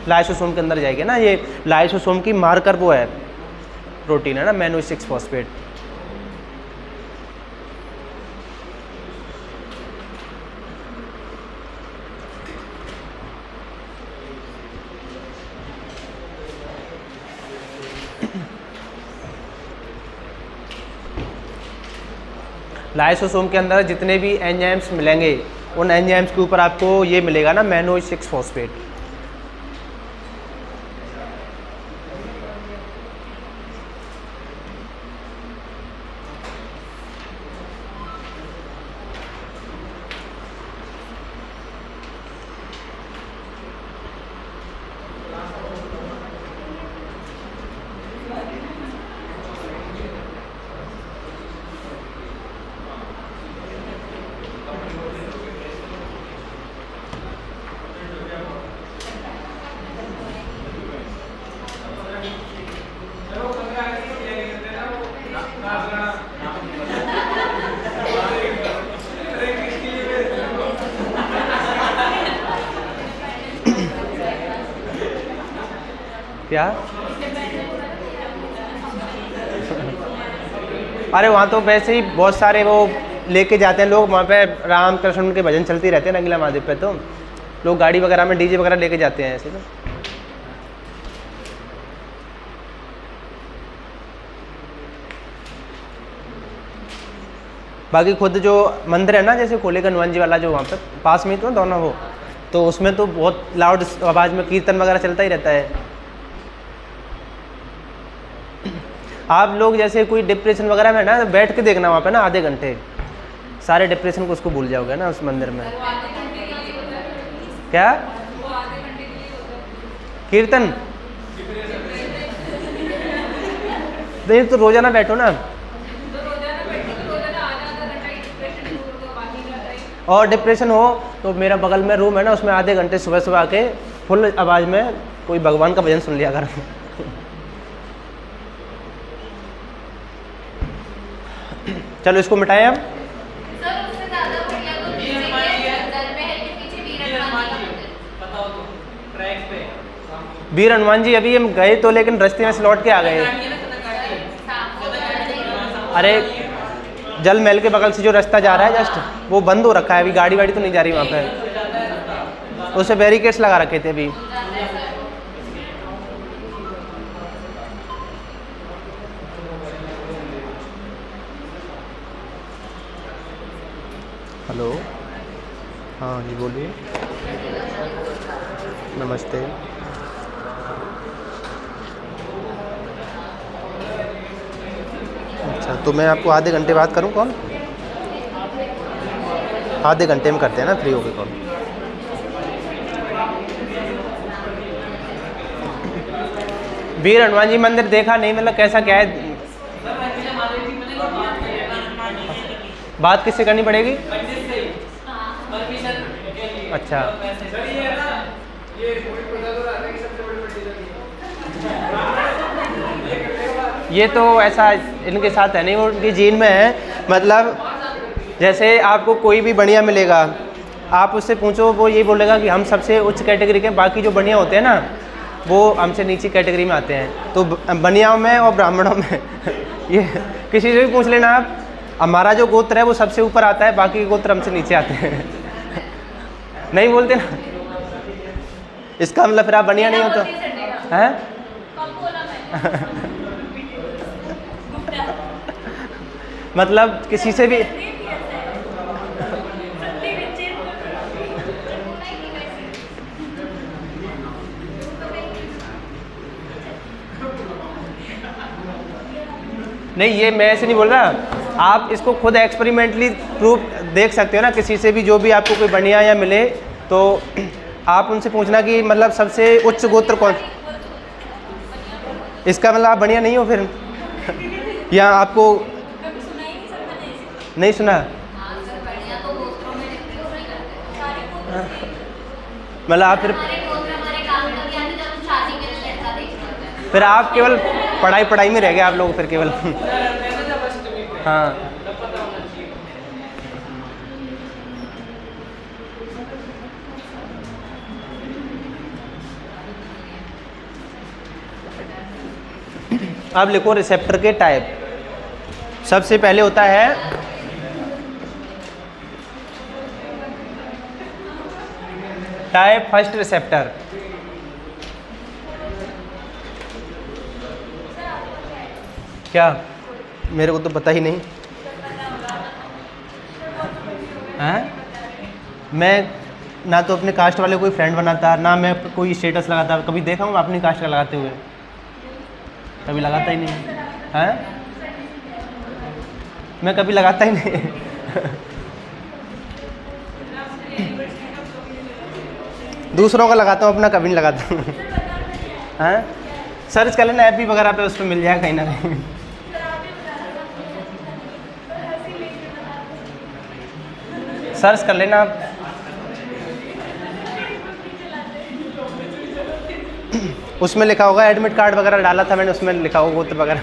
लाइसोसोम के अंदर जाएगी ना। ये लाइसोसोम की मार्कर वो है प्रोटीन है ना, मैनोज 6 फॉस्फेट। लाइसोसोम के अंदर जितने भी एंजाइम्स मिलेंगे उन एंजाइम्स के ऊपर आपको ये मिलेगा ना, मैनोज 6 फॉस्फेट। क्या अरे वहाँ तो वैसे ही बहुत सारे वो लेके जाते हैं लोग, वहाँ पे राम कृष्ण के भजन चलते रहते हैं रंगीला महादेव पे, तो लोग गाड़ी वगैरह में डीजे वगैरह लेके जाते हैं ऐसे। तो बाकी खुद जो मंदिर है ना, जैसे खोले का हनुमान जी वाला जो वहाँ पे पास में तो दोनों वो, तो उसमें तो बहुत लाउड आवाज़ में कीर्तन वगैरह चलता ही रहता है। आप लोग जैसे कोई डिप्रेशन वगैरह में ना, बैठ के देखना वहाँ पे ना आधे घंटे, सारे डिप्रेशन को उसको भूल जाओगे ना उस मंदिर में। क्या कीर्तन? नहीं तो रोजाना बैठो ना, और डिप्रेशन हो तो मेरा बगल में रूम है ना, उसमें आधे घंटे सुबह सुबह आके फुल आवाज़ में कोई भगवान का भजन सुन लिया कर। चलो इसको मिटाएं अब। सर उससे ज़्यादा बढ़िया तो पीछे जल महल के पीछे वीर हनुमान जी का मंदिर। वीर हनुमान जी अभी हम गए तो, लेकिन रास्ते में से लौट के आ गए। अरे जल महल के बगल से जो रास्ता जा रहा है जस्ट, वो बंद हो रखा है अभी, गाड़ी वाड़ी तो नहीं जा रही वहाँ पे, उसे बैरिकेड्स लगा रखे थे अभी। हेलो, हाँ जी बोलिए। नमस्ते। अच्छा, तो मैं आपको आधे घंटे बाद करूँ कॉल? आधे घंटे में करते हैं ना फ्री होके कॉल। वीर हनुमान जी मंदिर देखा नहीं, मतलब कैसा क्या है? बात किससे करनी पड़ेगी? अच्छा, ये तो ऐसा इनके साथ है नहीं, वो उनकी जीन में है। मतलब जैसे आपको कोई भी बढ़िया मिलेगा, आप उससे पूछो, वो यही बोलेगा कि हम सबसे उच्च कैटेगरी के, बाकी जो बढ़िया होते हैं ना वो हमसे नीची कैटेगरी में आते हैं। तो बनियाओं में और ब्राह्मणों में ये किसी से भी पूछ लेना आप, हमारा जो गोत्र है वो सबसे ऊपर आता है, बाकी के गोत्र हमसे नीचे आते हैं। नहीं बोलते ना, इसका मतलब फिर आप बढ़िया नहीं हो तो हैं। मतलब किसी से भी नहीं, ये मैं ऐसे नहीं बोल रहा, आप इसको खुद एक्सपेरिमेंटली प्रूफ देख सकते हो ना, किसी से भी जो भी आपको कोई बढ़िया या मिले तो आप उनसे पूछना कि मतलब सबसे उच्च गोत्र कौन। इसका मतलब आप बढ़िया नहीं हो फिर, या आपको नहीं सुना? मतलब आप फिर आप केवल पढ़ाई में रह गए आप लोग फिर केवल। हाँ, अब लिखो रिसेप्टर के टाइप। सबसे पहले होता है टाइप फर्स्ट रिसेप्टर। क्या? मेरे को तो पता ही नहीं है। मैं ना तो अपने कास्ट वाले कोई फ्रेंड बनाता, ना मैं कोई स्टेटस लगाता। कभी देखा हूँ अपनी कास्ट का लगाते हुए? कभी लगाता ही नहीं है। मैं कभी लगाता ही नहीं। दूसरों का लगाता हूँ, अपना कभी नहीं लगाता हूँ। हैं? सर्च कर लेना ऐप वगैरह पे, उस पर मिल जाएगा कहीं ना कहीं। सर्च कर लेना आप। उसमें लिखा होगा, एडमिट कार्ड वगैरह डाला था मैंने, उसमें लिखा होगा गोत्र वगैरह।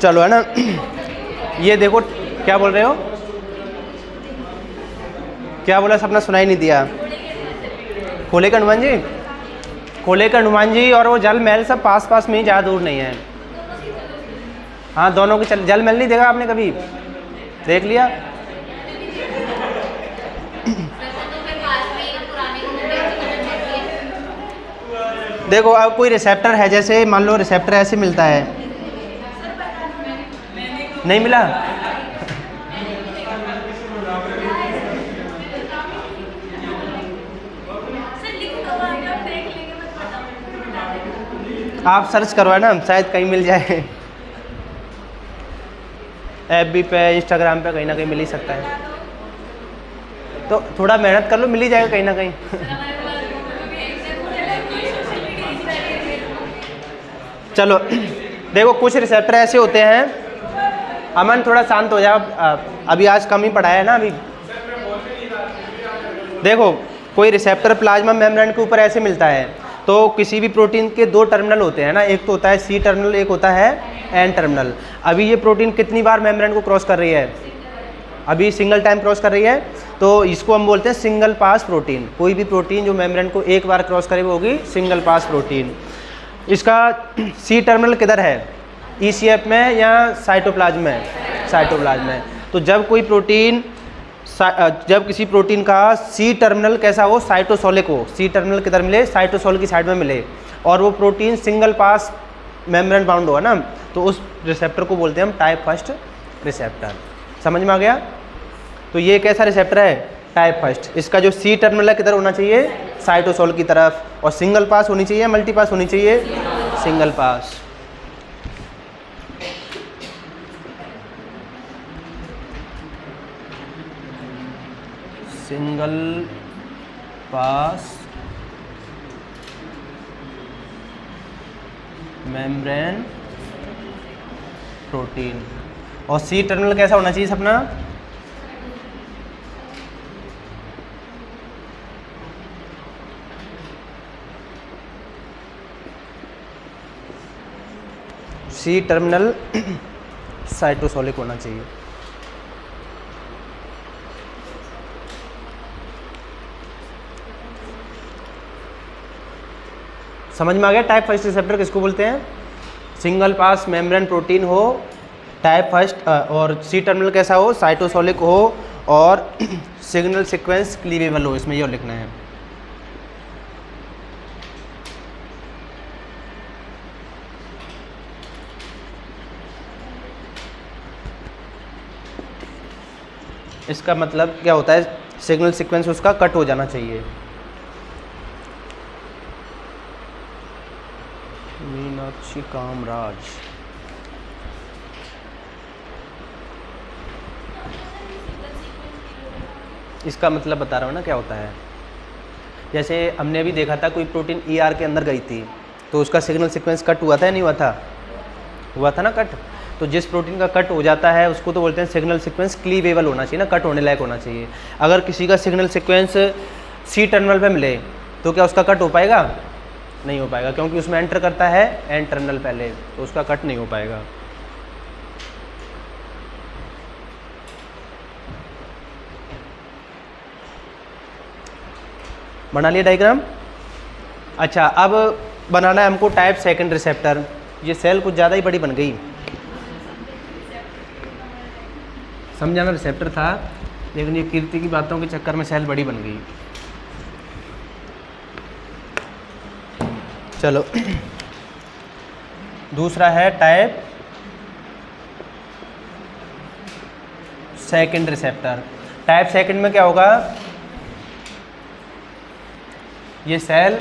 चलो है ना। ये देखो, क्या बोल रहे हो? क्या बोला? सपना सुनाई नहीं दिया। खोले का हनुमान जी खोले के हनुमान जी और वो जल महल सब पास पास में ही, ज़्यादा दूर नहीं है। हाँ दोनों की जल महल नहीं देखा आपने कभी, देख लिया? देखो अब कोई रिसेप्टर है, जैसे मान लो रिसेप्टर ऐसे मिलता है, नहीं मिला? आप सर्च करवाए ना, शायद कहीं मिल जाए। FB पे, इंस्टाग्राम पे कहीं ना कहीं मिल ही सकता है, तो थोड़ा मेहनत कर लो, मिल ही जाएगा कहीं ना कहीं। चलो देखो कुछ रिसेप्टर ऐसे होते हैं, अमन थोड़ा शांत हो जाओ, अभी आज कम ही पढ़ाया है ना अभी। देखो कोई रिसेप्टर प्लाज्मा मेम्ब्रेन के ऊपर ऐसे मिलता है, तो किसी भी प्रोटीन के दो टर्मिनल होते हैं ना, एक तो होता है C टर्मिनल, एक होता है N टर्मिनल। अभी ये प्रोटीन कितनी बार मेम्ब्रेन को क्रॉस कर रही है? अभी सिंगल टाइम क्रॉस कर रही है, तो इसको हम बोलते हैं सिंगल पास प्रोटीन। कोई भी प्रोटीन जो मेम्ब्रेन को एक बार क्रॉस करे वो होगी सिंगल पास प्रोटीन। इसका C टर्मिनल किधर है, ECF में या साइटोप्लाज्म में? साइटोप्लाज्म में। तो जब कोई प्रोटीन, जब किसी प्रोटीन का C टर्मिनल कैसा हो, साइटोसोलिक हो, C टर्मिनल किधर मिले, साइटोसोल की साइड में मिले, और वो protein single pass membrane bound होगा ना, तो उस रिसेप्टर को बोलते हैं हम टाइप फर्स्ट रिसेप्टर। समझ में आ गया? तो ये कैसा रिसेप्टर है? Type first. इसका जो C टर्मिनल है किधर होना चाहिए? साइटोसोल की तरफ, और सिंगल पास होनी चाहिए, मल्टी पास होनी चाहिए? Single pass. Single pass membrane protein. और C टर्मिनल कैसा होना चाहिए सपना? C टर्मिनल साइटोसोलिक होना चाहिए। समझ में आ गया? टाइप फर्स्ट रिसेप्टर किसको बोलते हैं? सिंगल पास मेम्ब्रेन प्रोटीन हो, टाइप फर्स्ट, और C टर्मिनल कैसा हो? साइटोसोलिक हो, और सिग्नल सीक्वेंस क्लीवेबल हो। इसमें ये लिखना है। इसका मतलब क्या होता है? सिग्नल सीक्वेंस उसका कट हो जाना चाहिए। मीनाक्षी कामराज, इसका मतलब बता रहा हूँ ना क्या होता है। जैसे हमने अभी देखा था कोई प्रोटीन ER के अंदर गई थी, तो उसका सिग्नल सीक्वेंस कट हुआ था या नहीं हुआ था? हुआ था ना कट। तो जिस प्रोटीन का कट हो जाता है उसको तो बोलते हैं सिग्नल सीक्वेंस क्लीवेबल होना चाहिए ना, कट होने लायक होना चाहिए। अगर किसी का सिग्नल सीक्वेंस C टर्मिनल पे मिले तो क्या उसका कट हो पाएगा? नहीं हो पाएगा, क्योंकि उसमें एंटर करता है N टर्मिनल पहले, तो उसका कट नहीं हो पाएगा। बना लिया डायग्राम? अच्छा, अब बनाना है हमको टाइप सेकंड रिसेप्टर। ये सेल कुछ ज़्यादा ही बड़ी बन गई, समझाना रिसेप्टर था, लेकिन ये कीर्ति की बातों के चक्कर में सेल बड़ी बन गई। चलो दूसरा है type second receptor. Type second में क्या होगा? ये सेल,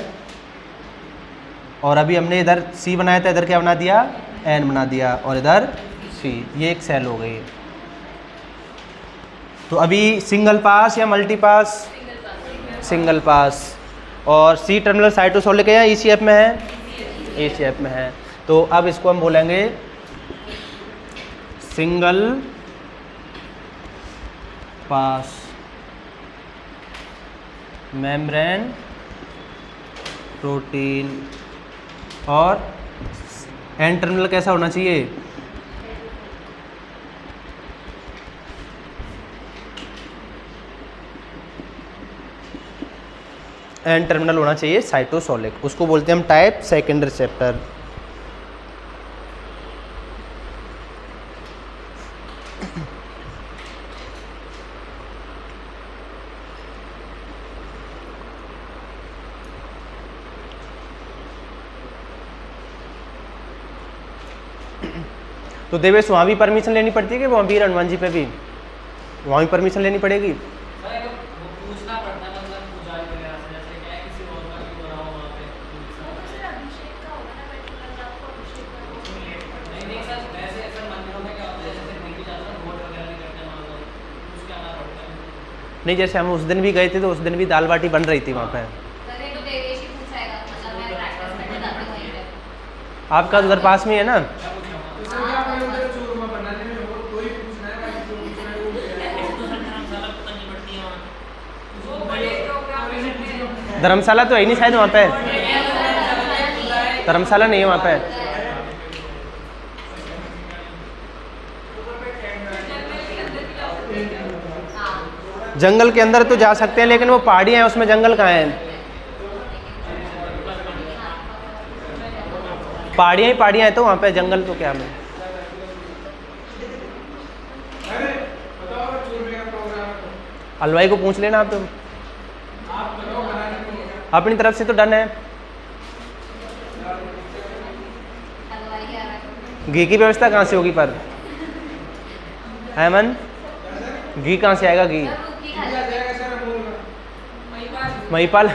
और अभी हमने इधर C बनाया था, इधर क्या बना दिया? N बना दिया, और इधर C। ये एक सेल हो गई। तो अभी सिंगल पास या मल्टी पास? Single pass. और C टर्मिनल साइटोसोलिक है या ECF में है? ECF में है। तो अब इसको हम बोलेंगे सिंगल पास मेम्ब्रेन प्रोटीन। और N टर्मिनल कैसा होना चाहिए? एन टर्मिनल होना चाहिए साइटोसोलिक, उसको बोलते हैं हम टाइप सेकंड रिसेप्टर। तो देवेश वहाँ भी परमिशन लेनी पड़ती है कि वहाँ भी हनुमान जी पे भी वहाँ भी परमिशन लेनी पड़ेगी? पूछना पड़ता है, मतलब पुजारी वगैरह से, जैसे क्या है किसी और का भी हो रहा हो वहाँ पे। नहीं सर, वैसे सर मंदिरों में क्या होता है, जैसे कोई भी जाता है वोट वगैरह नहीं करते मान लो, उसके आना पड़ता है। नहीं, जैसे हम उस दिन भी गए थे तो उस दिन भी दाल बाटी बन रही थी वहाँ पे। अरे तो देवेश ही पूछाएगा, मतलब मैं प्रैक्टिस करने जाती हूँ वहीं पे। आपका उधर पास में है ना? धर्मशाला तो है ही नहीं शायद वहाँ पे, धर्मशाला नहीं है वहाँ पे। जंगल के अंदर तो जा सकते हैं, लेकिन वो पहाड़ियाँ हैं, उसमें जंगल कहाँ है? पहाड़ियाँ ही पहाड़ियाँ हैं, तो वहाँ पे जंगल तो क्या है? हलवाई को पूछ लेना आप, तो अपनी तरफ से तो डन है। हलवाई आ रहा है। घी की व्यवस्था कहाँ से होगी पर? हेमन, घी कहाँ से आएगा? घी सब रुकी खा लेते हैं। महिपाल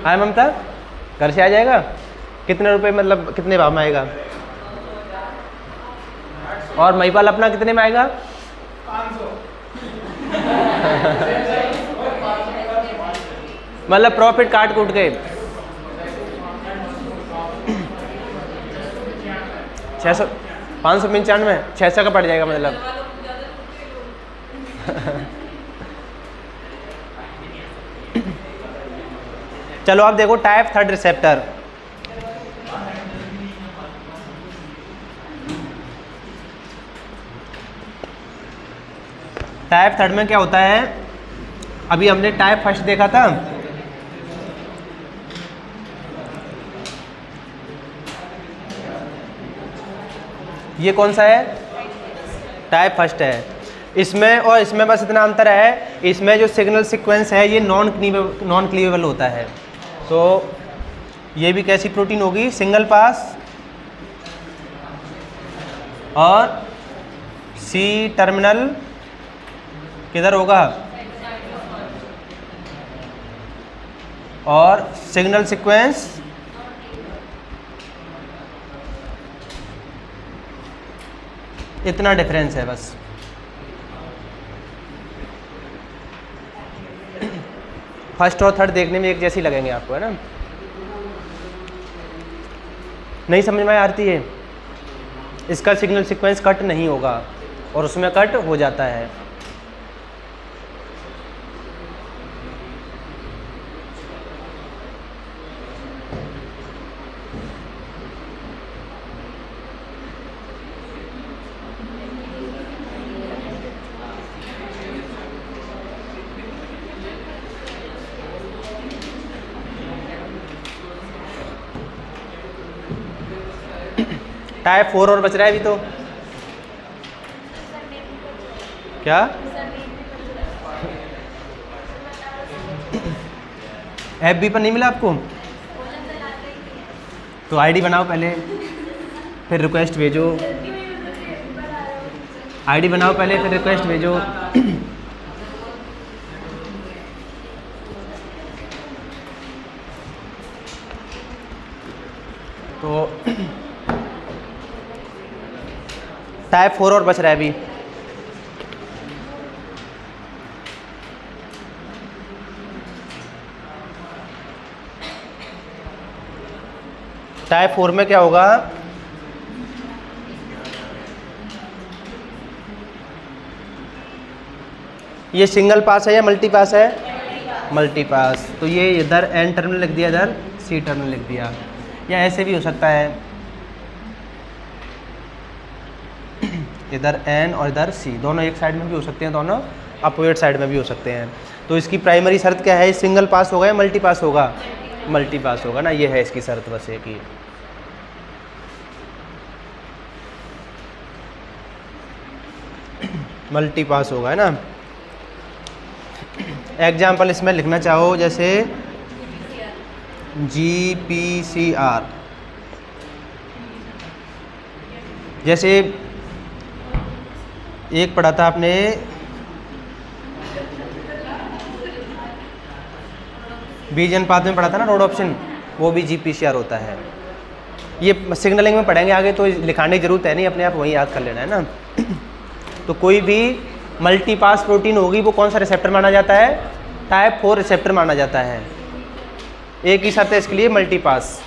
हाय ममता, घर से आ जाएगा? कितने रुपए, मतलब कितने भाव में आएगा? और महिपाल अपना कितने में आएगा? 500। मतलब प्रॉफिट काट कूट के 600, 595, 600 का पड़ जाएगा मतलब। चलो अब देखो type third receptor. Type third में क्या होता है? अभी हमने टाइप फर्स्ट देखा था, ये कौन सा है? टाइप फर्स्ट है। इसमें और इसमें बस इतना अंतर है, इसमें जो सिग्नल सीक्वेंस है ये नॉन क्लीवेबल होता है। तो ये भी कैसी प्रोटीन होगी? सिंगल पास और सी टर्मिनल किधर होगा? और सिग्नल सीक्वेंस इतना डिफरेंस है बस। फर्स्ट और थर्ड देखने में एक जैसी लगेंगे आपको, है ना? नहीं समझ में आती है? इसका सिग्नल सीक्वेंस कट नहीं होगा और उसमें कट हो जाता है। टाइप 4 और बच रहा है अभी तो। क्या? FB पर नहीं मिला आपको? तो आईडी बनाओ पहले, फिर रिक्वेस्ट भेजो। आईडी बनाओ पहले, फिर रिक्वेस्ट भेजो। तो टाइप 4 और बच रहा है अभी। टाइप 4 में क्या होगा? ये सिंगल पास है या मल्टी पास है? Multi pass. तो ये इधर एन टर्मिनल लिख दिया, इधर सी टर्मिनल लिख दिया। या ऐसे भी हो सकता है, इधर एन और इधर सी, दोनों एक साइड में भी हो सकते हैं, दोनों अपोजिट साइड में भी हो सकते हैं। तो इसकी प्राइमरी शर्त क्या है, सिंगल पास होगा या मल्टी पास होगा? मल्टी पास होगा ना, ये है इसकी शर्त बस एक ही। मल्टी पास होगा, है ना। एग्जाम्पल इसमें लिखना चाहो जैसे GPCR, जैसे एक पढ़ा था आपने बीज अनुपात में पढ़ा था ना, रोड ऑप्शन, वो भी GPCR होता है। ये सिग्नलिंग में पढ़ेंगे आगे, तो लिखाने की जरूरत है नहीं, अपने आप वहीं याद कर लेना, है ना। तो कोई भी मल्टी पास प्रोटीन होगी वो कौन सा रिसेप्टर माना जाता है? टाइप 4 रिसेप्टर माना जाता है। एक ही शर्त है इसके लिए, मल्टी पास।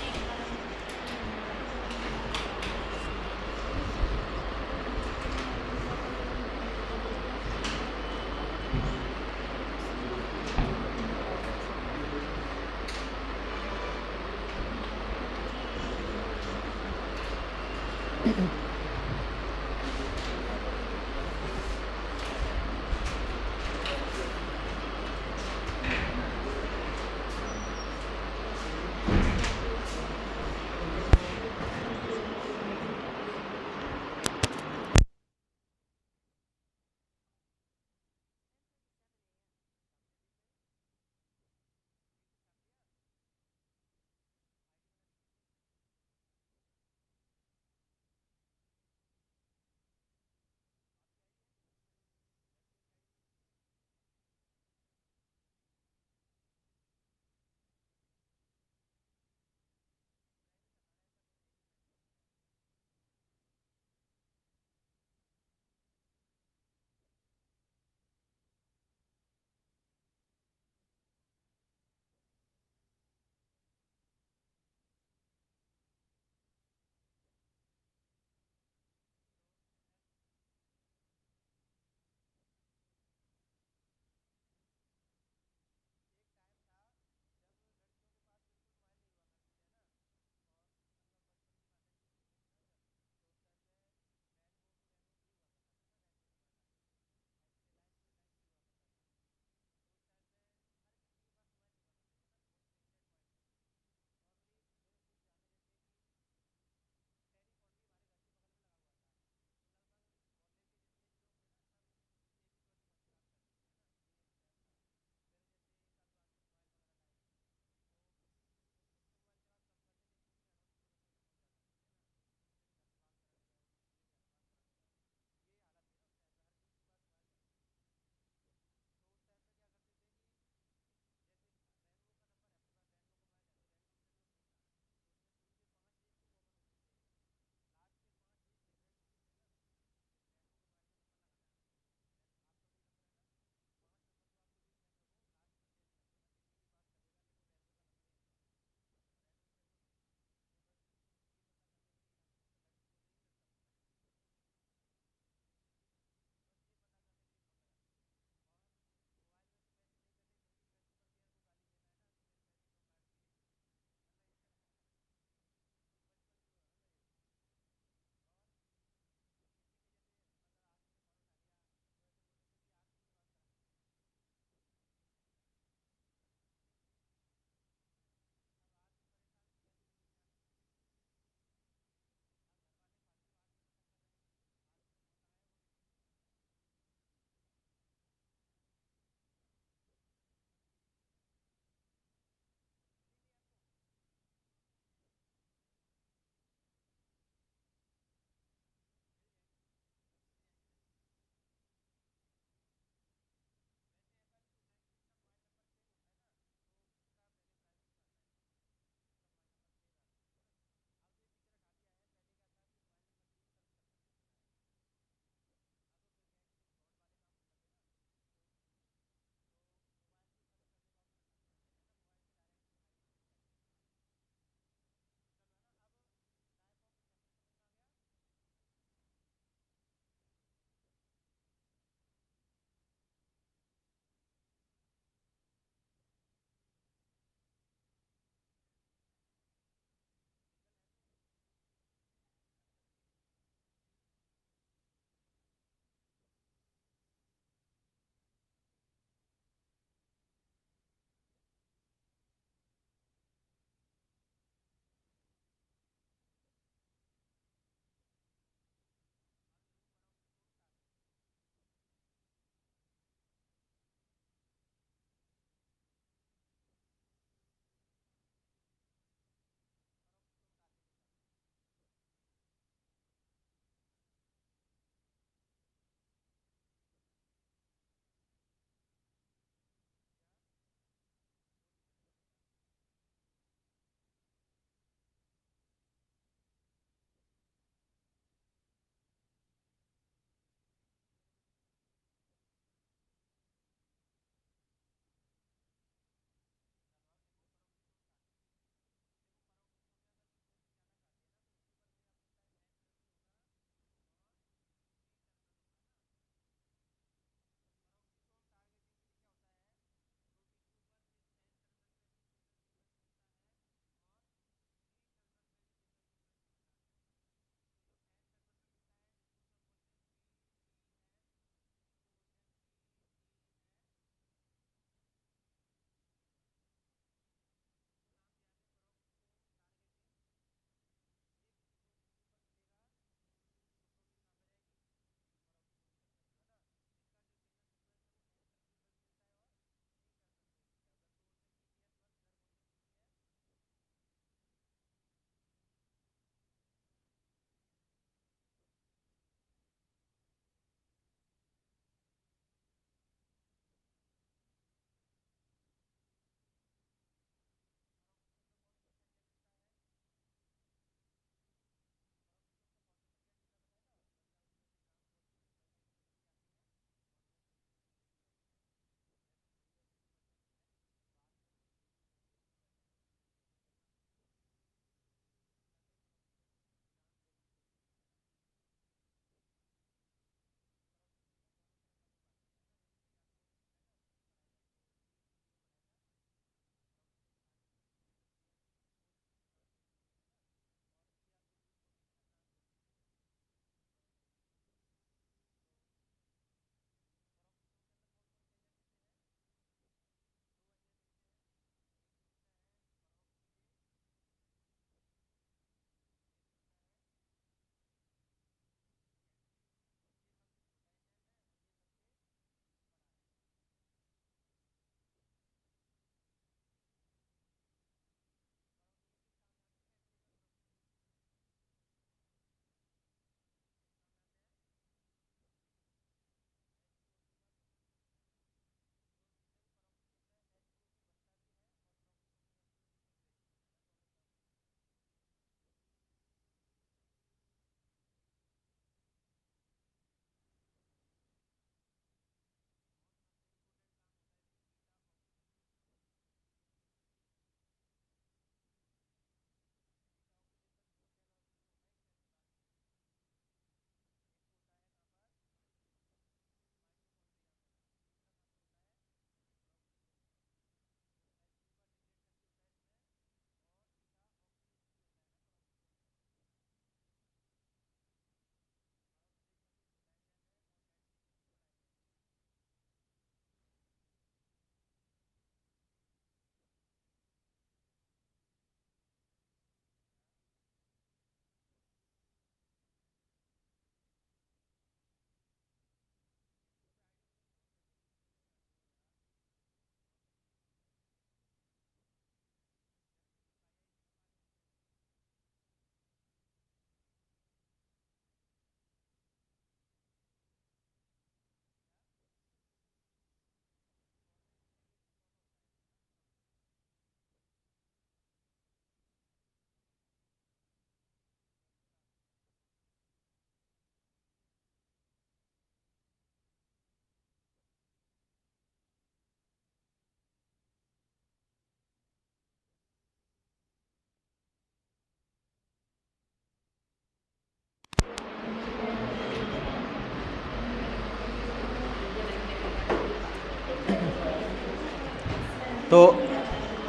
तो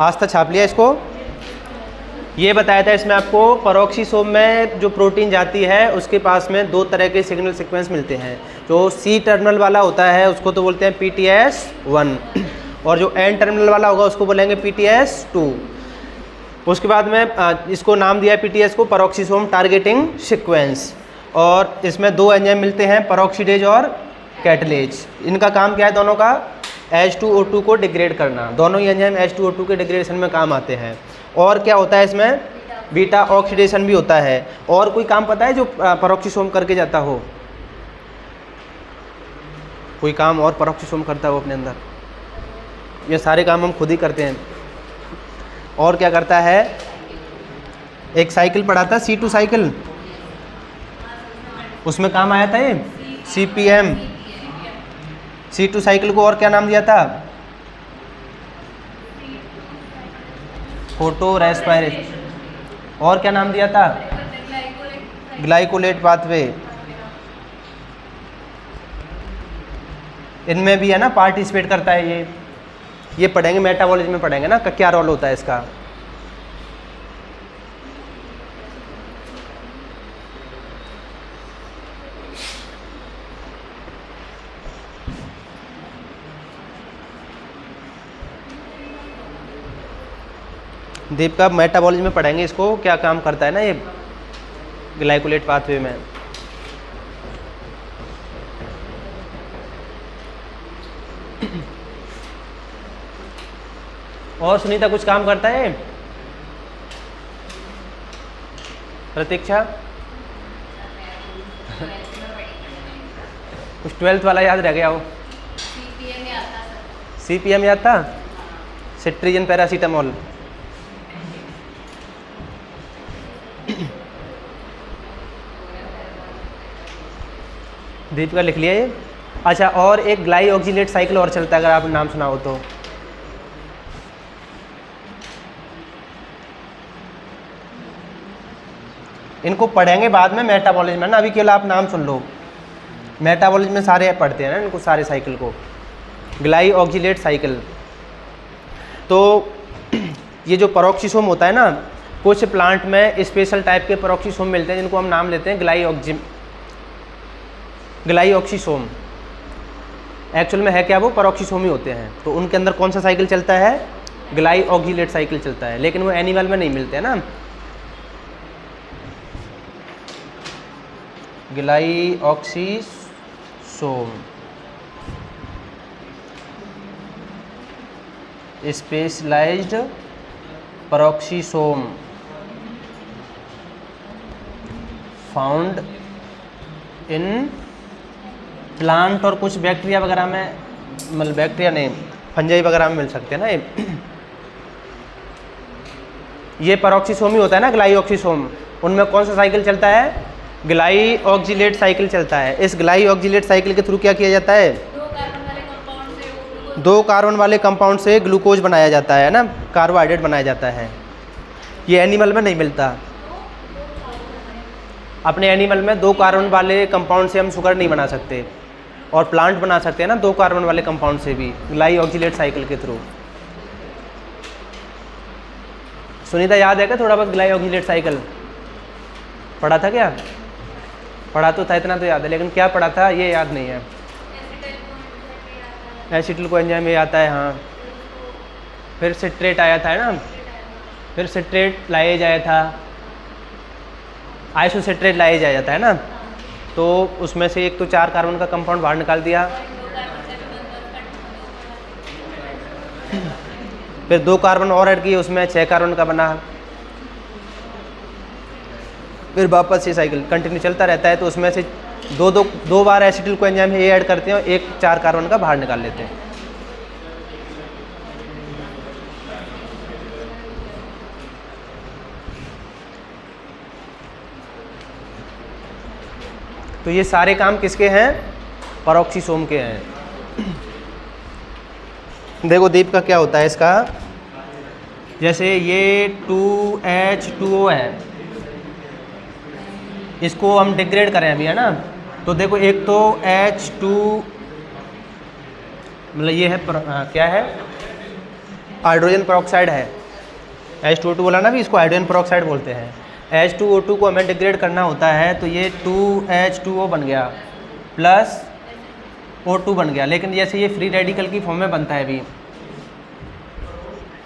आज तक छाप लिया इसको। ये बताया था इसमें आपको पेरोक्सीसोम में जो प्रोटीन जाती है उसके पास में दो तरह के सिग्नल सीक्वेंस मिलते हैं। जो सी टर्मिनल वाला होता है उसको तो बोलते हैं PTS1 और जो एन टर्मिनल वाला होगा उसको बोलेंगे PTS2। उसके बाद में इसको नाम दिया है PTS को पेरोक्सीसोम टारगेटिंग सीक्वेंस। और इसमें दो एंजाइम मिलते हैं, पेरोक्सीडेज और कैटलेज। इनका काम क्या है दोनों का? H2O2 को डिग्रेड करना। दोनों ही एंजाइम H2O2 के डिग्रेडेशन में काम आते हैं। और क्या होता है इसमें? बीटा ऑक्सीडेशन भी होता है। और कोई काम पता है जो पेरोक्सीसोम करके जाता हो? कोई काम और पेरोक्सीसोम करता हो अपने अंदर? ये सारे काम हम खुद ही करते हैं। और क्या करता है? एक साइकिल पढ़ा था C2 साइकिल, उसमें काम आया था ये CPM। C2 साइकिल को और क्या नाम दिया था? Photo respiration. और क्या नाम दिया था? Glycolate pathway. इनमें भी है ना पार्टिसिपेट करता है ये पढ़ेंगे, मेटाबॉलिज्म में पढ़ेंगे ना क्या रोल होता है इसका। दीप का मेटाबॉलिज्म में पढ़ेंगे इसको, क्या काम करता है ना ये ग्लाइकोलेट पाथवे में। और सुनीता कुछ काम करता है? प्रतीक्षा कुछ 12th वाला याद रह गया हो? CPM याद था? सिट्रीजन पैरासीटामोल। दीप का लिख लिया ये। अच्छा, और एक ग्लाइऑक्सिलेट साइकिल और चलता है, अगर आपने नाम सुना हो तो। इनको पढ़ेंगे बाद में मेटाबॉलिज्म में ना, अभी केवल आप नाम सुन लो। मेटाबॉलिज्म में सारे पढ़ते हैं ना इनको, सारे साइकिल को। Glyoxylate cycle. तो ये जो पेरोक्सीसोम होता है ना, कुछ प्लांट में स्पेशल टाइप के पेरोक्सीसोम मिलते हैं जिनको हम नाम लेते हैं ग्लाइऑक्सीसोम। एक्चुअल में है क्या? वो पेरोक्सीसोम ही होते हैं। तो उनके अंदर कौन सा साइकिल चलता है? ग्लाइऑक्सिलेट साइकिल चलता है। लेकिन वो एनिमल में नहीं मिलते हैं ना। Glyoxysome specialised peroxisome found in plant और कुछ बैक्टीरिया वगैरह में, मतलब बैक्टीरिया नहीं, फंजाई वगैरह में मिल सकते हैं ना ये पेरोक्सीसोम ही होता है ना ग्लाइऑक्सीसोम। उनमें कौन सा साइकिल चलता है? ग्लाइऑक्सिलेट साइकिल चलता है। इस ग्लाइऑक्सिलेट साइकिल के थ्रू क्या किया जाता है? दो कार्बन वाले कंपाउंड से ग्लूकोज बनाया जाता है ना, कार्बोहाइड्रेट बनाया जाता है। ये एनिमल में नहीं मिलता। अपने एनिमल में दो कार्बन वाले कंपाउंड से हम शुगर नहीं बना सकते, और प्लांट बना सकते हैं ना दो कार्बन वाले कंपाउंड से भी, ग्लाइऑक्सिलेट साइकिल के थ्रू। सुनीता याद है क्या थोड़ा बहुत ग्लाइऑक्सिलेट साइकिल? पढ़ा था क्या? पढ़ा तो था, इतना तो याद है, लेकिन क्या पढ़ा था ये याद नहीं है। एसिटिल को एंजाइम में आता है, हाँ। फिर सिट्रेट आया था ना, फिर सिट्रेट लाएज आया था, आइसोसिट्रेट लाएज आ जाता है ना। तो उसमें से एक तो 4 कार्बन का कंपाउंड बाहर निकाल दिया, फिर 2 कार्बन और ऐड किए, उसमें 6 कार्बन का बना। फिर वापस ये साइकिल कंटिन्यू चलता रहता है। तो उसमें से दो बार एसिटिल को एंजाइम ये ऐड करते हैं और एक 4 कार्बन का बाहर निकाल लेते हैं। तो ये सारे काम किसके हैं? पेरोक्सीसोम के हैं। देखो दीप का क्या होता है इसका, जैसे ये 2H2O है, इसको हम डिग्रेड करें अभी, है ना। तो देखो एक तो H2 मतलब ये है क्या है हाइड्रोजन पेरोक्साइड है, H2O2 बोला ना भी, इसको हाइड्रोजन पेरोक्साइड बोलते हैं। H2O2 को हमें डिग्रेड करना होता है तो ये 2H2O बन गया प्लस O2 बन गया, लेकिन जैसे ये फ्री रेडिकल की फॉर्म में बनता है अभी,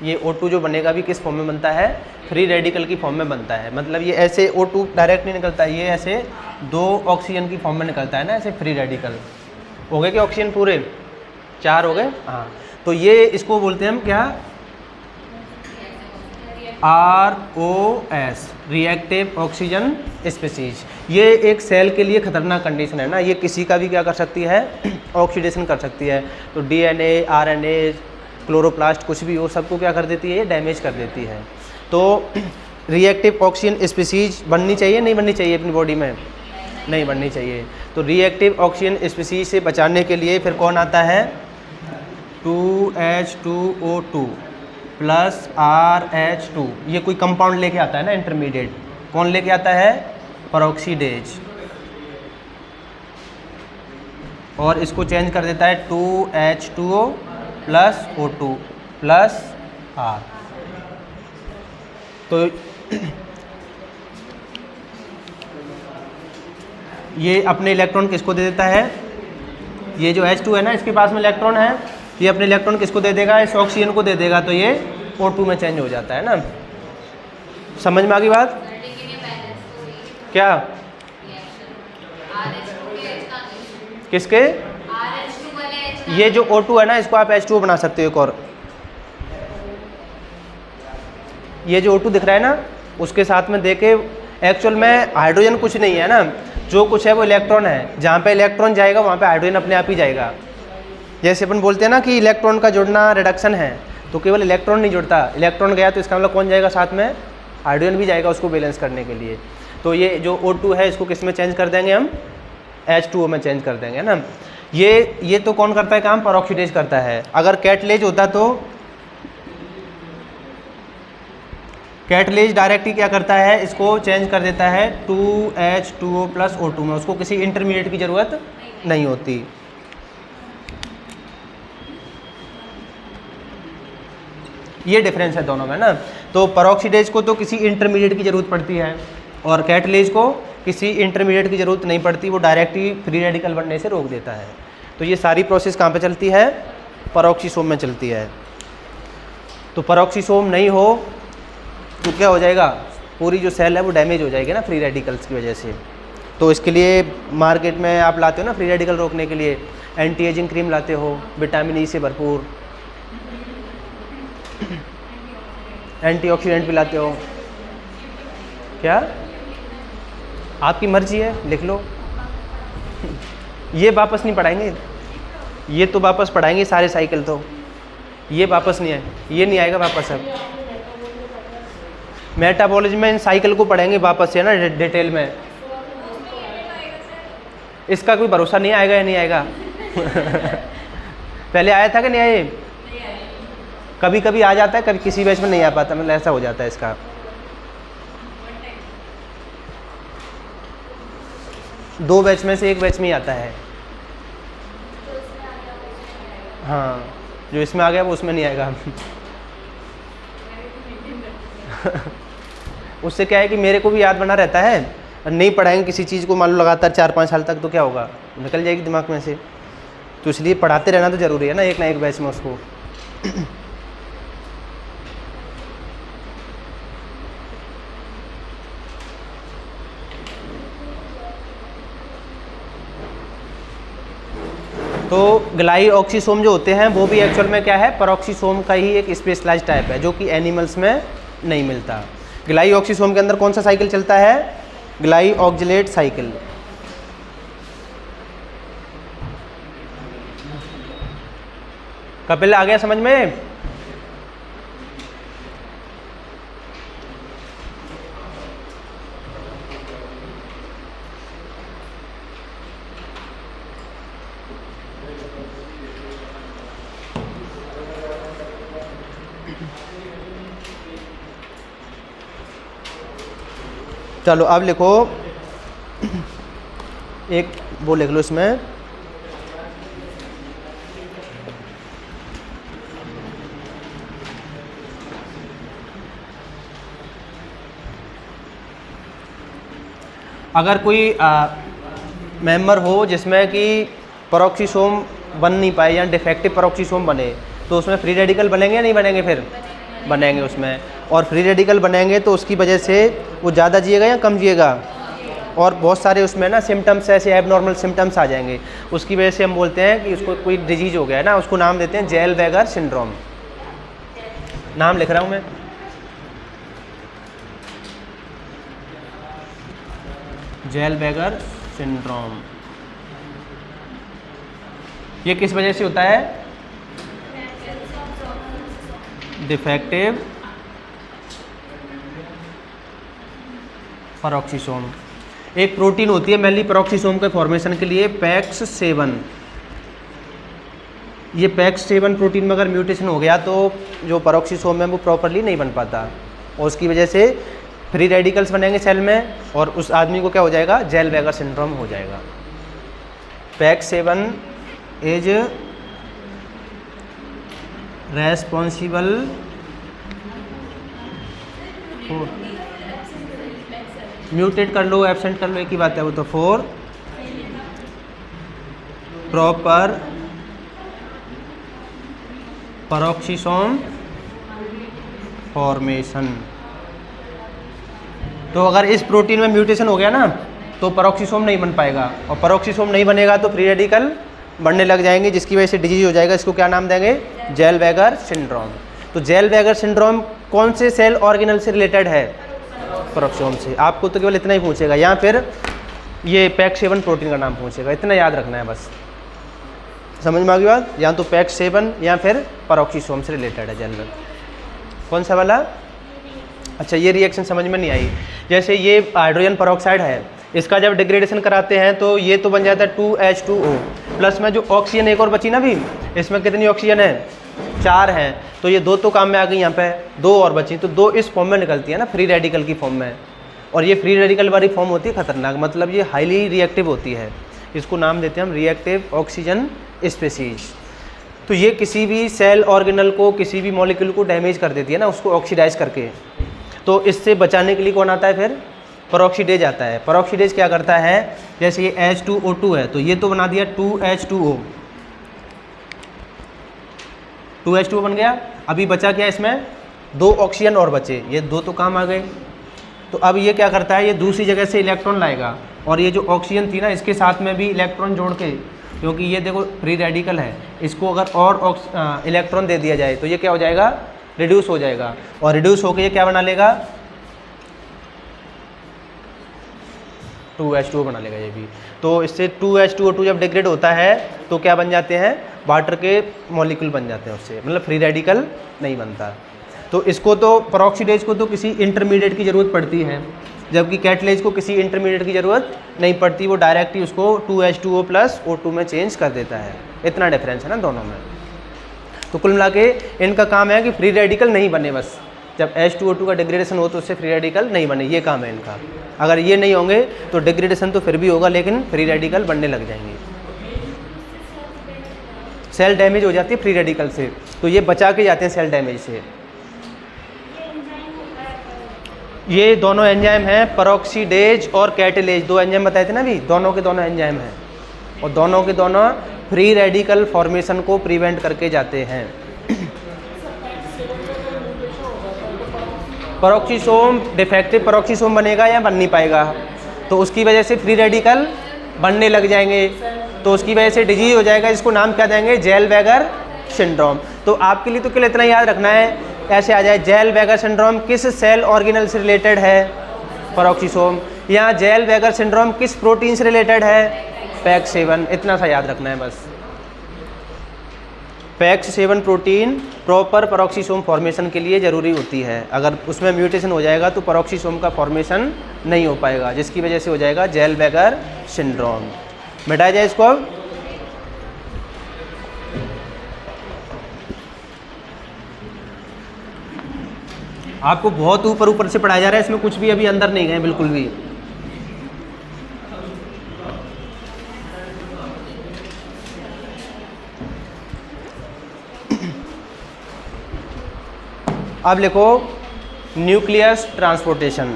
ये O2 जो बनेगा भी किस फॉर्म में बनता है, फ्री रेडिकल की फॉर्म में बनता है। मतलब ये ऐसे O2 डायरेक्ट नहीं निकलता है, ये ऐसे 2 ऑक्सीजन की फॉर्म में निकलता है ना, ऐसे फ्री रेडिकल। हो गए कि ऑक्सीजन पूरे 4 हो गए, हाँ। तो ये इसको बोलते हैं हम क्या, ROS, रिएक्टिव ऑक्सीजन स्पीसीज। ये एक सेल के लिए खतरनाक कंडीशन है ना, ये किसी का भी क्या कर सकती है, ऑक्सीडेशन कर सकती है। तो DNA, RNA, क्लोरोप्लास्ट कुछ भी हो, सबको क्या कर देती है, ये डैमेज कर देती है। तो रिएक्टिव ऑक्सीजन स्पीसीज बननी चाहिए, नहीं बननी चाहिए अपनी बॉडी में, नहीं बननी चाहिए। तो रिएक्टिव ऑक्सीजन स्पीसीज से बचाने के लिए फिर कौन आता है, 2H2O2 प्लस RH2, ये कोई कंपाउंड लेके आता है ना इंटरमीडिएट, कौन लेके आता है, पेरोक्सीडेज, और इसको चेंज कर देता है 2H2O plus O2 plus R। तो ये अपने इलेक्ट्रॉन किसको दे देता है, ये जो H2 है ना, इसके पास में इलेक्ट्रॉन है, ये अपने इलेक्ट्रॉन किसको दे देगा, इस ऑक्सीजन को दे देगा, तो ये O2 में चेंज हो जाता है ना। समझ में आ गई बात, लेकिन ये बैलेंस तो हुई क्या रिएक्शन, RH2 के H का नहीं, किसके, RH2 वाले H का ये जो O2 है ना, इसको आप H2O बना सकते हो एक और, ये जो O2 दिख रहा है ना, उसके साथ में देके एक्चुअल में हाइड्रोजन कुछ नहीं है ना, जो कुछ है वो इलेक्ट्रॉन है, जहाँ पे इलेक्ट्रॉन जाएगा वहाँ पे हाइड्रोजन अपने आप ही जाएगा। जैसे अपन बोलते हैं ना कि इलेक्ट्रॉन का जुड़ना रिडक्शन है, तो केवल इलेक्ट्रॉन नहीं जुड़ता, इलेक्ट्रॉन गया तो इसका मतलब कौन जाएगा साथ में, हाइड्रोजन भी जाएगा उसको बैलेंस करने के लिए। तो ये जो O2 है इसको किस में चेंज कर देंगे हम, H2O में चेंज कर देंगे ना। ये तो कौन करता है काम, पेरोक्सीडेज करता है। अगर कैटलेज होता तो कैटलेज डायरेक्ट ही क्या करता है, इसको चेंज कर देता है 2H2O प्लस O2 में, उसको किसी इंटरमीडिएट की ज़रूरत नहीं होती। ये डिफरेंस है दोनों में ना। तो पेरोक्सीडेज को तो किसी इंटरमीडिएट की ज़रूरत पड़ती है और कैटलेज को किसी इंटरमीडिएट की ज़रूरत नहीं पड़ती, वो डायरेक्ट ही फ्री रेडिकल बनने से रोक देता है। तो ये सारी प्रोसेस कहाँ पे चलती है, पेरोक्सीसोम में चलती है। तो पेरोक्सीसोम नहीं हो तो क्या हो जाएगा, पूरी जो सेल है वो डैमेज हो जाएगी ना फ्री रेडिकल्स की वजह से। तो इसके लिए मार्केट में आप लाते हो ना फ्री रेडिकल रोकने के लिए, एंटी एजिंग क्रीम लाते हो, विटामिन ई से भरपूर, एंटीऑक्सीडेंट भी लाते हो। क्या आपकी मर्जी है, लिख लो। ये वापस नहीं पढ़ाएंगे, ये तो वापस पढ़ाएंगे सारे साइकिल, तो ये वापस नहीं है, ये नहीं आएगा वापस। अब मेटाबॉलिज्म में इन साइकिल को पढ़ेंगे वापस से ना डिटेल में, इसका कोई भरोसा नहीं आएगा या नहीं आएगा। पहले आया था कि नहीं आए, कभी कभी आ जाता है, कभी किसी बैच में नहीं आ पाता, मतलब ऐसा हो जाता है इसका। दो बैच में से एक बैच में ही आता है। हाँ, जो इसमें आ गया वो उसमें नहीं आएगा। उससे क्या है कि मेरे को भी याद बना रहता है, और नहीं पढ़ाएंगे किसी चीज़ को मान लो लगातार 4-5 साल तक, तो क्या होगा, निकल जाएगी दिमाग में से। तो इसलिए पढ़ाते रहना तो ज़रूरी है ना एक बैच में उसको। तो ग्लाइऑक्सीसोम जो होते हैं वो भी एक्चुअल में क्या है, पेरोक्सीसोम का ही एक स्पेशलाइज्ड टाइप है जो कि एनिमल्स में नहीं मिलता। ग्लाइऑक्सीसोम के अंदर कौन सा साइकिल चलता है, ग्लाइऑक्जिलेट साइकिल। कपिल आ गया समझ में? चलो अब लिखो, एक वो लिख लो इसमें, अगर कोई मेंबर हो जिसमें कि पेरोक्सीसोम बन नहीं पाए या डिफेक्टिव पेरोक्सीसोम बने, तो उसमें फ्री रेडिकल बनेंगे या नहीं बनेंगे? फिर बनेंगे उसमें, और फ्री रेडिकल बनेंगे तो उसकी वजह से वो ज़्यादा जिएगा या कम जिएगा? और बहुत सारे उसमें ना सिम्टम्स ऐसे एबनॉर्मल सिम्टम्स आ जाएंगे, उसकी वजह से हम बोलते हैं कि उसको कोई डिजीज़ हो गया है ना, उसको नाम देते हैं ज़ेलवेगर सिंड्रोम। नाम लिख रहा हूँ मैं। ज़ेलवेगर सिंड्रोम। ये किस वजह से होता है? Defective peroxisome. एक प्रोटीन होती है मेनली पेरोक्सीसोम के फॉर्मेशन के लिए, PAX7। ये PAX7 प्रोटीन में अगर म्यूटेशन हो गया तो जो पेरोक्सीसोम है वो प्रॉपरली नहीं बन पाता, और उसकी वजह से फ्री रेडिकल्स बनेंगे सेल में, और उस आदमी को क्या हो जाएगा? ज़ेलवेगर सिंड्रोम हो जाएगा। PAX7 इज रेस्पॉन्सिबल म्यूटेट कर लो, एब्सेंट कर लो, एक ही बात है वो तो, फॉर प्रॉपर पेरोक्सीसोम फॉर्मेशन। तो अगर इस प्रोटीन में म्यूटेशन हो गया ना तो पेरोक्सीसोम नहीं बन पाएगा, और पेरोक्सीसोम नहीं बनेगा तो फ्री रेडिकल बढ़ने लग जाएंगे, जिसकी वजह से डिजीज हो जाएगा। इसको क्या नाम देंगे? ज़ेलवेगर सिंड्रोम। तो ज़ेलवेगर सिंड्रोम कौन से सेल ऑर्गेनल से रिलेटेड है? पेरोक्सीसोम से। आपको तो केवल इतना ही पूछेगा, या फिर ये PAX7 प्रोटीन का नाम पूछेगा, इतना याद रखना है बस। समझ में आ गई बात? या तो PAX7 या फिर पेरोक्सीसोम से रिलेटेड है ज़ेलवेगर। कौन सा वाला? अच्छा, ये रिएक्शन समझ में नहीं आई। जैसे ये हाइड्रोजन पेरोक्साइड है, इसका जब डिग्रेडेशन कराते हैं तो ये तो बन जाता है 2H2O, प्लस में जो ऑक्सीजन एक और बची ना भी, इसमें कितनी ऑक्सीजन है? 4 हैं, तो ये 2 तो काम में आ गई, यहाँ पे 2 और बची, तो 2 इस फॉर्म में निकलती है ना, फ्री रेडिकल की फॉर्म में। और ये फ्री रेडिकल वाली फॉर्म होती है खतरनाक, मतलब ये हाईली रिएक्टिव होती है। इसको नाम देते हैं हम रिएक्टिव ऑक्सीजन स्पीसीज। तो ये किसी भी सेल ऑर्गेनल को, किसी भी मॉलिक्यूल को डैमेज कर देती है ना, उसको ऑक्सीडाइज करके। तो इससे बचाने के लिए कौन आता है फिर? पेरोक्सीडेज आता है। पेरोक्सीडेज क्या करता है? जैसे ये H2O2 है, तो ये तो बना दिया 2H2O, 2H2O बन गया। अभी बचा क्या इसमें? 2 ऑक्सीजन और बचे, ये 2 तो काम आ गए। तो अब ये क्या करता है? ये दूसरी जगह से इलेक्ट्रॉन लाएगा, और ये जो ऑक्सीजन थी ना, इसके साथ में भी इलेक्ट्रॉन जोड़ के, क्योंकि ये देखो फ्री रेडिकल है, इसको अगर और इलेक्ट्रॉन दे दिया जाए तो ये क्या हो जाएगा? रिड्यूस हो जाएगा, और रिड्यूस होकर ये क्या बना लेगा? 2H2O बना लेगा ये भी। तो इससे 2H2O2 जब डिग्रेड होता है तो क्या बन जाते हैं? वाटर के मॉलिक्यूल बन जाते हैं उससे, मतलब फ्री रेडिकल नहीं बनता। तो इसको तो पेरोक्सीडेज को तो किसी इंटरमीडिएट की ज़रूरत पड़ती है, जबकि कैटलेज को किसी इंटरमीडिएट की ज़रूरत नहीं पड़ती, वो डायरेक्ट ही उसको 2H2O प्लस O2 में चेंज कर देता है। इतना डिफरेंस है ना दोनों में। तो कुल मिला के इनका काम है कि फ्री रेडिकल नहीं बने, बस जब H2O2 का डिग्रेडेशन हो तो उससे फ्री रेडिकल नहीं बने, ये काम है इनका। अगर ये नहीं होंगे तो डिग्रेडेशन तो फिर भी होगा, लेकिन फ्री रेडिकल बनने लग जाएंगे। सेल डैमेज हो जाती है फ्री रेडिकल से, तो ये बचा के जाते हैं सेल डैमेज से। ये दोनों एंजाइम हैं, पेरोक्सीडेज और कैटेलेज, 2 एंजाइम बताए थे ना अभी, दोनों के दोनों एंजाइम हैं, और दोनों के दोनों फ्री रेडिकल फॉर्मेशन को प्रिवेंट करके जाते हैं। पेरोक्सीसोम डिफेक्टिव पेरोक्सीसोम बनेगा या बन नहीं पाएगा, तो उसकी वजह से फ्री रेडिकल बनने लग जाएंगे, तो उसकी वजह से डिजीज हो जाएगा, जिसको नाम क्या देंगे? ज़ेलवेगर सिंड्रोम। तो आपके लिए तो केवल इतना याद रखना है, ऐसे आ जाए, ज़ेलवेगर सिंड्रोम किस सेल ऑर्गेनल से रिलेटेड है? पेरोक्सीसोम। या ज़ेलवेगर सिंड्रोम किस प्रोटीन से रिलेटेड है? PAX7। इतना सा याद रखना है बस। PAX7 protein proper peroxisome formation के लिए ज़रूरी होती है, अगर उसमें म्यूटेशन हो जाएगा तो पेरोक्सीसोम का फॉर्मेशन नहीं हो पाएगा, जिसकी वजह से हो जाएगा ज़ेलवेगर सिंड्रोम। मिटाया जाए इसको अब। आपको बहुत ऊपर ऊपर से पढ़ाया जा रहा है, इसमें कुछ भी अभी अंदर नहीं गए बिल्कुल भी। अब लिखो न्यूक्लियस ट्रांसपोर्टेशन।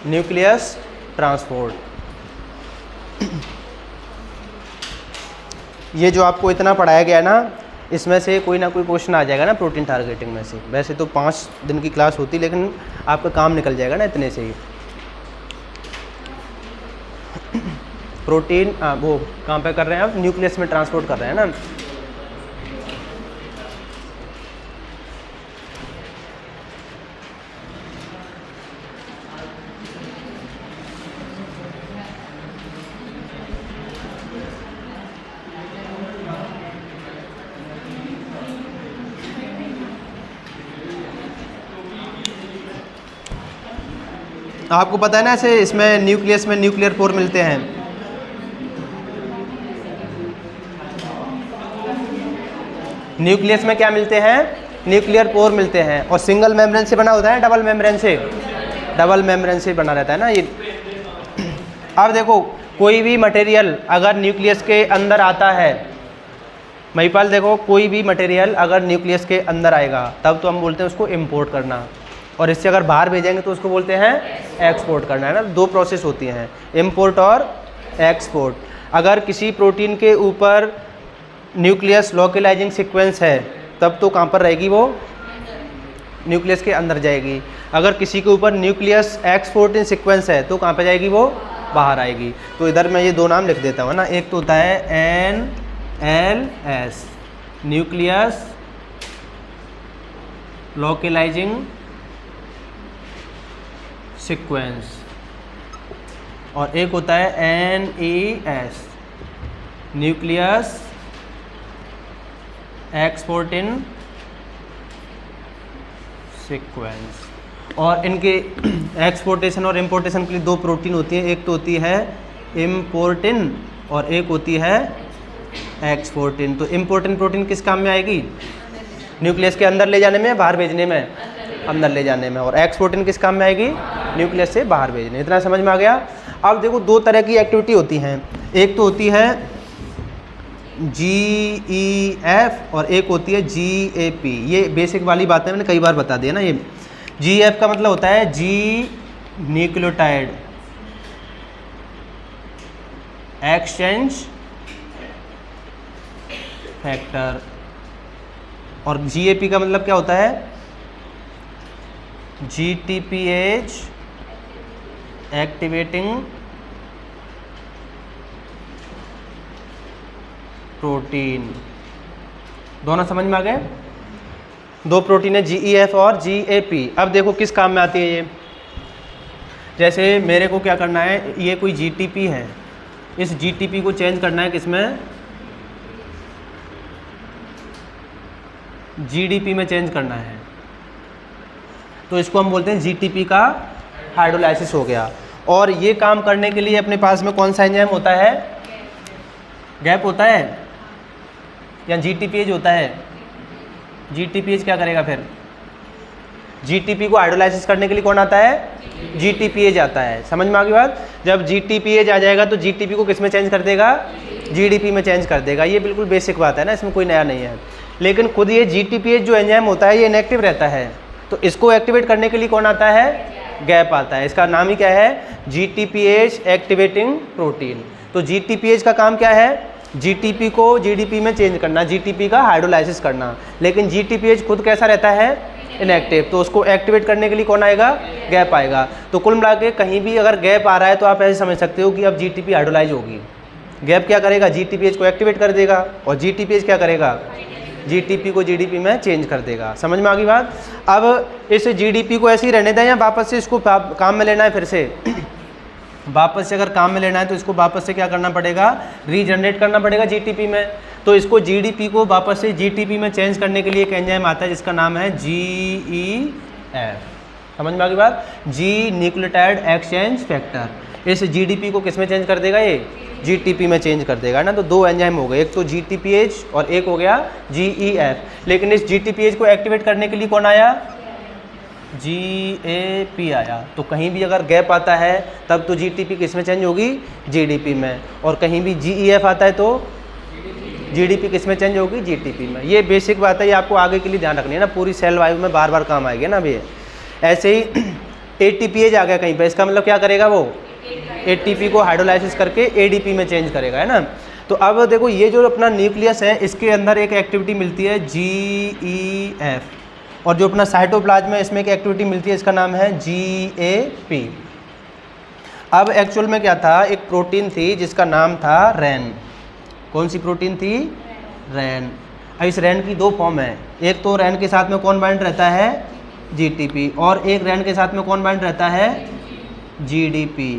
Nucleus transport. ये जो आपको इतना पढ़ाया गया ना, इसमें से कोई ना कोई क्वेश्चन आ जाएगा ना प्रोटीन टारगेटिंग में से। वैसे तो 5 दिन की क्लास होती, लेकिन आपका काम निकल जाएगा ना इतने से ही। प्रोटीन वो कहाँ पे कर रहे हैं आप, न्यूक्लियस में ट्रांसपोर्ट कर रहे हैं ना। आपको पता है ना, ऐसे इसमें न्यूक्लियस में न्यूक्लियर पोर मिलते हैं। न्यूक्लियस में क्या मिलते हैं, न्यूक्लियर पोर मिलते हैं। और सिंगल मेम्ब्रेन से बना होता है, डबल मेम्ब्रेन से, डबल मेम्ब्रेन से बना रहता है ना ये। अब देखो, कोई भी मटेरियल अगर न्यूक्लियस के अंदर आता है, महिपाल देखो, कोई भी मटेरियल अगर न्यूक्लियस के अंदर आएगा तब तो हम बोलते हैं उसको इम्पोर्ट करना, और इससे अगर बाहर भेजेंगे तो उसको बोलते हैं एक्सपोर्ट करना, है ना। 2 प्रोसेस होती हैं, इम्पोर्ट और एक्सपोर्ट। अगर किसी प्रोटीन के ऊपर न्यूक्लियस लोकलाइजिंग सीक्वेंस है तब तो कहाँ पर रहेगी, वो न्यूक्लियस के अंदर जाएगी। अगर किसी के ऊपर न्यूक्लियस एक्सपोर्टिंग सीक्वेंस है तो कहाँ पर जाएगी, वो बाहर आएगी। तो इधर मैं ये 2 नाम लिख देता हूँ ना। एक तो होता है NLS, न्यूक्लियस लोकलाइजिंग सीक्वेंस, और एक होता है NES, न्यूक्लियस एक्सपोर्टिंग सीक्वेंस। और इनके एक्सपोर्टेशन और इम्पोर्टेशन के लिए 2 प्रोटीन होती हैं, एक तो होती है इम्पोर्टिन और एक होती है एक्सपोर्टिन। तो इम्पोर्टिन प्रोटीन किस काम में आएगी, न्यूक्लियस के अंदर ले जाने में, बाहर भेजने में, अंदर ले जाने में। और एक्सपोर्टिन किस काम में आएगी, न्यूक्लियस से बाहर भेजने। इतना समझ में आ गया। अब देखो, 2 तरह की एक्टिविटी होती हैं, एक तो होती है GEF और एक होती है GAP। ये बेसिक वाली बातें मैंने कई बार बता दिया ना। ये GEF का मतलब होता है जी न्यूक्लियोटाइड एक्सचेंज फैक्टर, और GAP का मतलब क्या होता है, GTPase एक्टिवेटिंग प्रोटीन। दोनों समझ में आ गए। 2 प्रोटीन है, GEF और GAP। अब देखो किस काम में आती है ये। जैसे मेरे को क्या करना है, ये कोई GTP है, इस GTP को चेंज करना है किसमें, GDP में चेंज करना है। तो इसको हम बोलते हैं GTP का हाइड्रोलाइसिस हो गया। और ये काम करने के लिए अपने पास में कौन सा एंजाइम होता है, गैप होता है या GTPase होता है। GTPase क्या करेगा फिर, GTP को हाइड्रोलाइसिस करने के लिए कौन आता है, GTPase आता है। समझ में आ गई बात। जब GTPase आ जाएगा तो GTP को किस में चेंज कर देगा, GDP में चेंज कर देगा। ये बिल्कुल बेसिक बात है ना, इसमें कोई नया नहीं है। लेकिन खुद ये GTPase जो एंजाइम होता है ये इनएक्टिव रहता है, तो इसको एक्टिवेट करने के लिए कौन आता है, गैप आता है। इसका नाम ही क्या है, GTPase एक्टिवेटिंग प्रोटीन। तो GTPase का काम क्या है, GTP को GDP में चेंज करना, GTP का हाइड्रोलाइसिस करना। लेकिन GTPase खुद कैसा रहता है, इनएक्टिव। तो उसको एक्टिवेट करने के लिए कौन आएगा, गैप आएगा। तो कुल मिला के कहीं भी अगर गैप आ रहा है तो आप ऐसे समझ सकते हो कि अब GTP हाइड्रोलाइज होगी। गैप क्या करेगा, GTPase को एक्टिवेट कर देगा, और GTPase क्या करेगा, GTP को GDP में चेंज कर देगा। समझ में आ गई बात। अब इस GDP को ऐसे ही रहने दें या वापस से इसको काम में लेना है, फिर से वापस से अगर काम में लेना है तो इसको वापस से क्या करना पड़ेगा, रीजनरेट करना पड़ेगा GTP में। तो इसको GDP को वापस से GTP में चेंज करने के लिए एक एंजाइम आता है जिसका नाम है GEF। समझ में आ गई बात, जी न्यूक्लियोटाइड एक्सचेंज फैक्टर। इस GDP को किस में चेंज कर देगा, ये GTP में चेंज कर देगा ना। तो 2 एंजाइम हो गए, एक तो GTPase और एक हो गया GEF। लेकिन इस GTPase को एक्टिवेट करने के लिए कौन आया, GAP आया। तो कहीं भी अगर गैप आता है तब तो GTP किस में चेंज होगी, GDP में। और कहीं भी GEF आता है तो GDP किस में चेंज होगी, GTP में। ये बेसिक बात है, ये आपको आगे के लिए ध्यान रखनी है ना, पूरी सेल वायु में बार बार काम आएगी ना। अभी ऐसे ही ATPase आ गया कहीं पे, इसका मतलब क्या करेगा वो ATP को हाइड्रोलाइसिस करके ADP में चेंज करेगा, है ना। तो अब देखो ये जो अपना न्यूक्लियस है इसके अंदर एक एक्टिविटी मिलती है GEF, और जो अपना साइटोप्लाज्म है इसमें एक एक्टिविटी मिलती है, इसका नाम है GAP। अब एक्चुअल में क्या था, एक प्रोटीन थी जिसका नाम था रैन। कौन सी प्रोटीन थी? रैन। अब इस रैन की दो फॉर्म है, एक तो रैन के साथ में कौन बाइंड रहता है? GTP, और एक रैन के साथ में कौन बाइंड रहता है? GDP।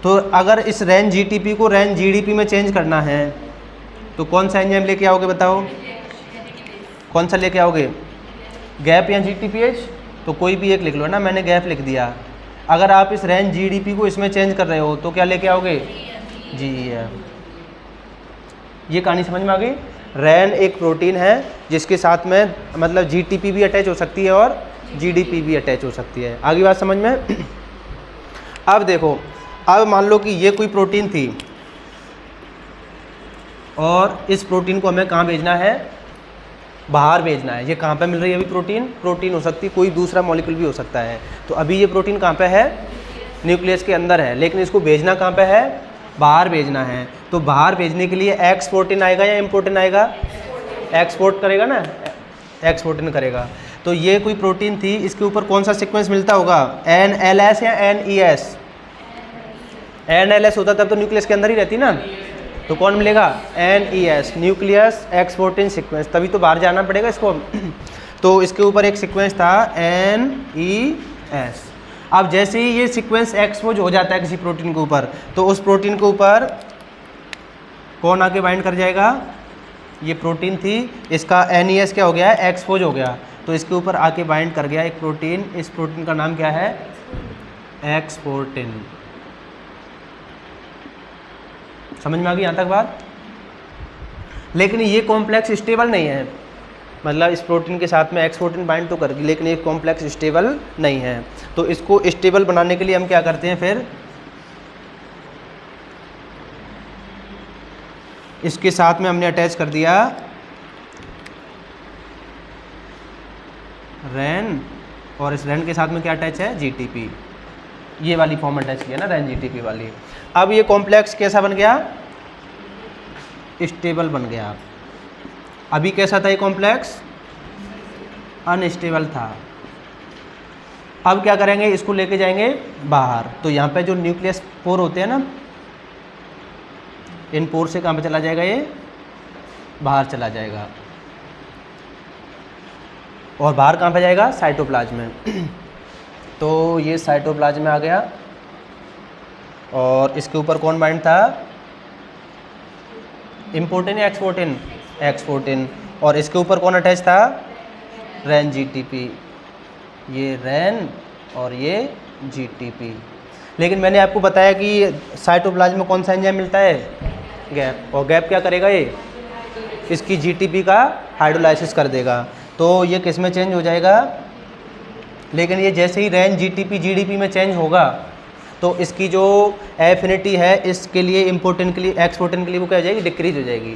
तो अगर इस रैन GTP को रैन GDP में चेंज करना है तो कौन सा एंजाइम लेके आओगे बताओ? कौन सा लेके आओगे? गैप या GTPase? तो कोई भी एक लिख लो ना, मैंने गैप लिख दिया। अगर आप इस रैन GDP को इसमें चेंज कर रहे हो तो क्या लेके आओगे? GEF। ये कहानी समझ में आ गई? रैन एक प्रोटीन है जिसके साथ में मतलब GTP भी अटैच हो सकती है और GDP भी अटैच हो सकती है। आगे बात समझ में? अब देखो, अब मान लो कि ये कोई प्रोटीन थी और इस प्रोटीन को हमें कहाँ भेजना है? बाहर भेजना है। ये कहाँ पे मिल रही है अभी? प्रोटीन हो सकती है, कोई दूसरा मॉलिक्यूल भी हो सकता है। तो अभी ये प्रोटीन कहाँ पे है? न्यूक्लियस के अंदर है, लेकिन इसको भेजना कहाँ पे है? बाहर भेजना है। तो बाहर भेजने के लिए एक्सपोर्टिन आएगा या इम्पोर्टिन आएगा? एक्सपोर्ट करेगा ना, एक्सपोर्टिन करेगा। तो ये कोई प्रोटीन थी, इसके ऊपर कौन सा सीक्वेंस मिलता होगा? NLS या NES? NLS होता तब तो न्यूक्लियस के अंदर ही रहती ना, तो कौन मिलेगा? NES, nucleus exportin sequence. तभी तो बाहर जाना पड़ेगा इसको। तो इसके ऊपर एक सीक्वेंस था NES। अब जैसे ही ये सीक्वेंस एक्सपोज हो जाता है किसी प्रोटीन के ऊपर, तो उस प्रोटीन के ऊपर कौन आके बाइंड कर जाएगा? ये प्रोटीन थी, इसका NES क्या हो गया है? एक्सपोज हो गया। तो इसके ऊपर आके बाइंड कर गया एक प्रोटीन। इस प्रोटीन का नाम क्या है? एक्सपोर्टिन। समझ में आ गई यहाँ तक बात? लेकिन ये कॉम्प्लेक्स स्टेबल नहीं है, मतलब इस प्रोटीन के साथ में एक्सपोर्टिन बाइंड तो कर गई, लेकिन ये कॉम्प्लेक्स स्टेबल नहीं है। तो इसको स्टेबल बनाने के लिए हम क्या करते हैं फिर? इसके साथ में हमने अटैच कर दिया रैन, और इस रैन के साथ में क्या अटैच है? GTP। ये वाली फॉर्म अटैच किया ना, रैन GTP वाली। अब ये कॉम्प्लेक्स कैसा बन गया? स्टेबल बन गया। अभी कैसा था ये कॉम्प्लेक्स? अनस्टेबल था। अब क्या करेंगे? इसको लेके जाएंगे बाहर। तो यहाँ पे जो न्यूक्लियस पोर होते हैं ना, इन पोर से कहाँ पे चला जाएगा? ये बाहर चला जाएगा। और बाहर कहाँ पे जाएगा? साइटोप्लाज्म में। तो ये साइटोप्लाज्म में आ गया, और इसके ऊपर कौन बाइंड था? इम्पोर्टिन या एक्सपोर्टिन? एक्सपोर्टिन। और इसके ऊपर कौन अटैच था? रैन GTP। ये रैन और ये GTP। लेकिन मैंने आपको बताया कि साइटोप्लाज्म में कौन सा एंजाइम मिलता है? गैप। और गैप क्या करेगा? ये इसकी GTP का हाइड्रोलाइसिस कर देगा। तो ये किस में चेंज हो जाएगा? लेकिन ये जैसे ही रैन GTP GDP में चेंज होगा तो इसकी जो एफिनिटी है इसके लिए इम्पोर्टेंट के लिए एक्सपोर्टेंट के लिए वो क्या हो जाएगी? डिक्रीज हो जाएगी।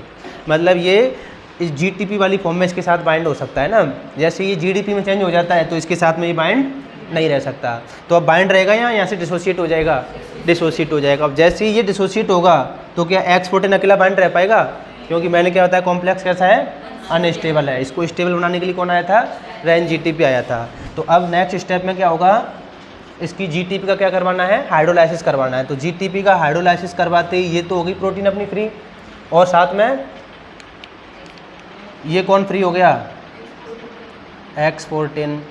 मतलब ये इस GTP वाली फॉर्म में इसके साथ बाइंड हो सकता है ना, जैसे ये GDP में चेंज हो जाता है तो इसके साथ में ये बाइंड नहीं रह सकता। तो अब बाइंड रहेगा यहाँ से डिसोशिएट हो जाएगा, डिसोशिएट हो जाएगा। अब जैसे ही ये डिसोशिएट होगा तो क्या एक्सपोर्टेंट अकेला बाइंड रह पाएगा? क्योंकि मैंने क्या बताया, कॉम्प्लेक्स कैसा है? अनस्टेबल है। इसको स्टेबल बनाने के लिए कौन आया था? रैन GTP आया था। तो अब नेक्स्ट स्टेप में क्या होगा? इसकी GTP का क्या करवाना है? हाइड्रोलाइसिस करवाना है। तो GTP का हाइड्रोलाइसिस करवाते ही ये तो होगी प्रोटीन अपनी फ्री, और साथ में ये कौन फ्री हो गया? एक्सपोर्टिन।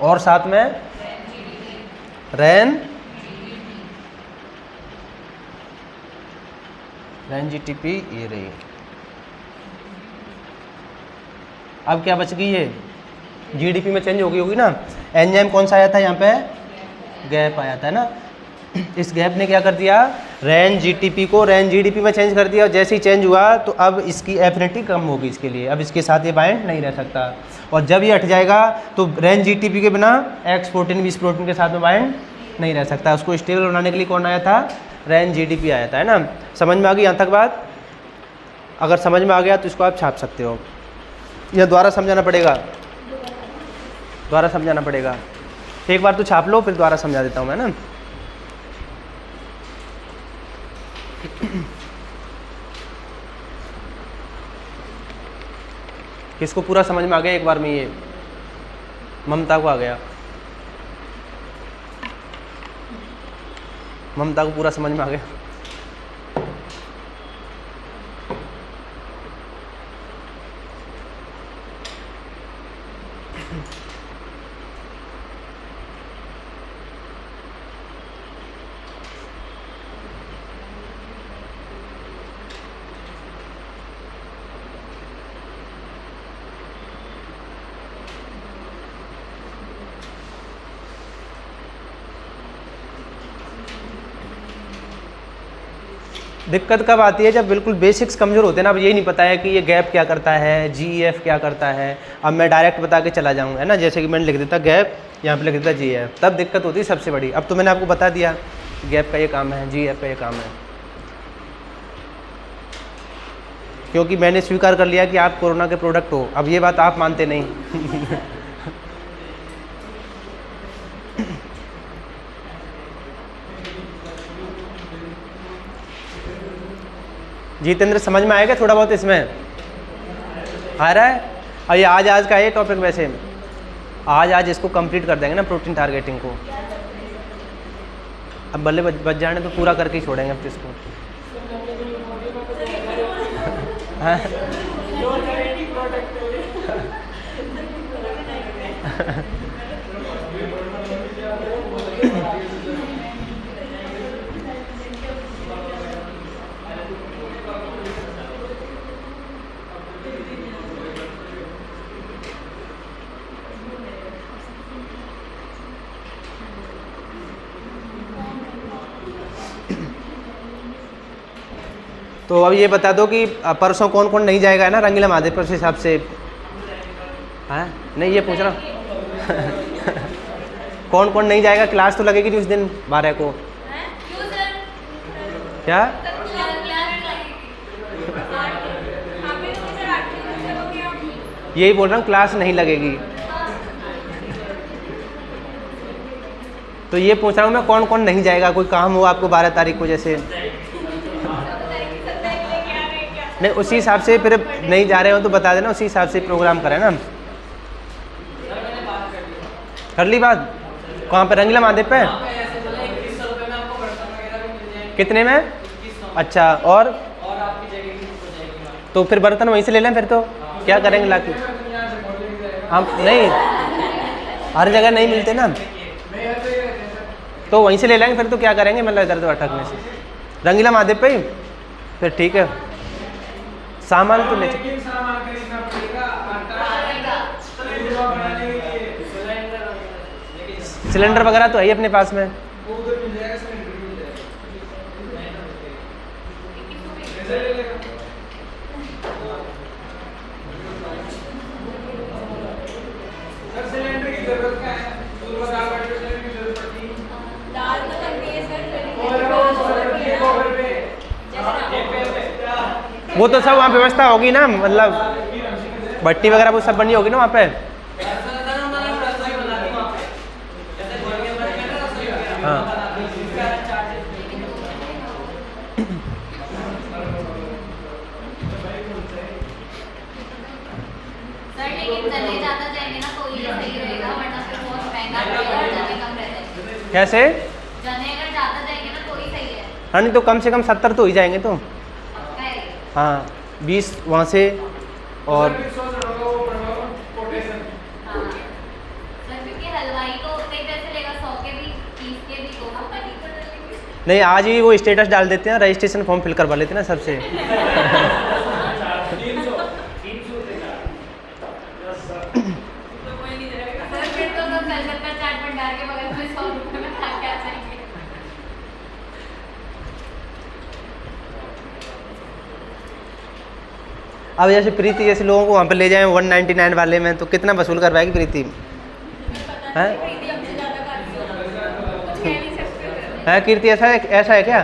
और साथ में रैन GTP ये रही। अब क्या बच गई? ये GDP में चेंज हो गई होगी ना। एंजाइम कौन सा आया था यहाँ पे? गैप आया था ना। इस गैप ने क्या कर दिया? रैन GTP को रैन GDP में चेंज कर दिया। और जैसे ही चेंज हुआ तो अब इसकी एफिनिटी कम होगी इसके लिए, अब इसके साथ ये बाइंड नहीं रह सकता। और जब ये हट जाएगा तो रैन GTP के बिना एक्सपोर्टिन भी इस प्रोटीन के साथ में बाइंड नहीं रह सकता। उसको स्टेबल बनाने के लिए कौन आया था? रैन GDP आया था, है ना। समझ में आ गई यहाँ तक बात? अगर समझ में आ गया तो इसको आप छाप सकते हो, यह दोबारा समझाना पड़ेगा। दोबारा समझाना पड़ेगा। एक बार तो छाप लो, फिर दोबारा समझा देता हूँ मैं ना। किसको पूरा समझ में आ गया एक बार में? ये ममता को आ गया, ममता को पूरा समझ में आ गया। दिक्कत कब आती है? जब बिल्कुल बेसिक्स कमज़ोर होते हैं ना। अब यही नहीं पता है कि ये गैप क्या करता है, जीईएफ क्या करता है। अब मैं डायरेक्ट बता के चला जाऊँगा, है ना, जैसे कि मैंने लिख देता गैप, यहाँ पे लिख देता जीईएफ, तब दिक्कत होती है सबसे बड़ी। अब तो मैंने आपको बता दिया गैप का ये काम है, जीईएफ का ये काम है, क्योंकि मैंने स्वीकार कर लिया कि आप कोरोना के प्रोडक्ट हो। अब ये बात आप मानते नहीं। जितेंद्र समझ में आएगा थोड़ा बहुत? इसमें आ रहा है? और ये आज का ये टॉपिक वैसे आज इसको कंप्लीट कर देंगे ना, प्रोटीन टारगेटिंग को। अब भले बच जाने तो पूरा करके ही छोड़ेंगे अब इसको। हाँ? तो अब ये बता दो कि परसों कौन कौन नहीं जाएगा, है ना, रंगीला महादेव पर हिसाब से। हाँ नहीं, ये पूछ रहा हूँ। कौन कौन नहीं जाएगा? क्लास तो लगेगी उस दिन 12 को। क्यों सर? क्या? यही बोल रहा हूँ, क्लास नहीं लगेगी। तो ये पूछ रहा हूँ मैं, कौन कौन नहीं जाएगा? कोई काम हो आपको 12 तारीख को जैसे? नहीं, उसी हिसाब से फिर नहीं जा रहे हो तो बता देना, उसी हिसाब से प्रोग्राम करें ना। कर ली बात? कहाँ पे? रंगीला महादेव पे? कितने में? अच्छा, और तो फिर बर्तन वहीं से ले लें। फिर तो क्या करेंगे लाके? हम नहीं, हर जगह नहीं मिलते ना, तो वहीं से ले लेंगे। फिर तो क्या करेंगे, मतलब इधर उधर अटकने से। रंगीला महादेव पे ही फिर ठीक है। सामान तो ले, सिलेंडर वगैरह तो है ही अपने पास में। वो तो सब वहाँ व्यवस्था होगी ना, मतलब भट्टी वगैरह वो सब बनी होगी ना वहाँ पे। हाँ सर लेकिन जने ज़्यादा जाएंगे ना तो ये सही रहेगा, वरना फिर बहुत महंगा पड़ेगा और जने कम रह जाएंगे। कैसे? जने अगर ज़्यादा जाएंगे ना तो ही सही है। हाँ नहीं तो कम से कम 70 तो ही जाएंगे। तो पक्का है? हाँ 20 वहाँ से और हाँ सर, क्योंकि हलवाई तो उतने ही पैसे लेगा, 100 के भी 30 के भी, तो हम नहीं कर लेंगे। नहीं, आज ही वो स्टेटस डाल देते हैं, रजिस्ट्रेशन फॉर्म फिल करवा लेते हैं ना सबसे। सर फिर तो सब कलकत्ता चाट भंडार के बगल में 100 रुपये में खा के आ जाएंगे। अब जैसे प्रीति जैसे लोगों को वहाँ पे ले जाएं 199 वाले में, तो कितना वसूल करवाएगी प्रीति? हैं? है कीर्ति, ऐसा है क्या?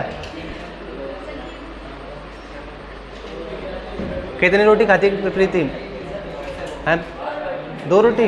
कितनी रोटी खाती है प्रीति? हैं? 2 रोटी?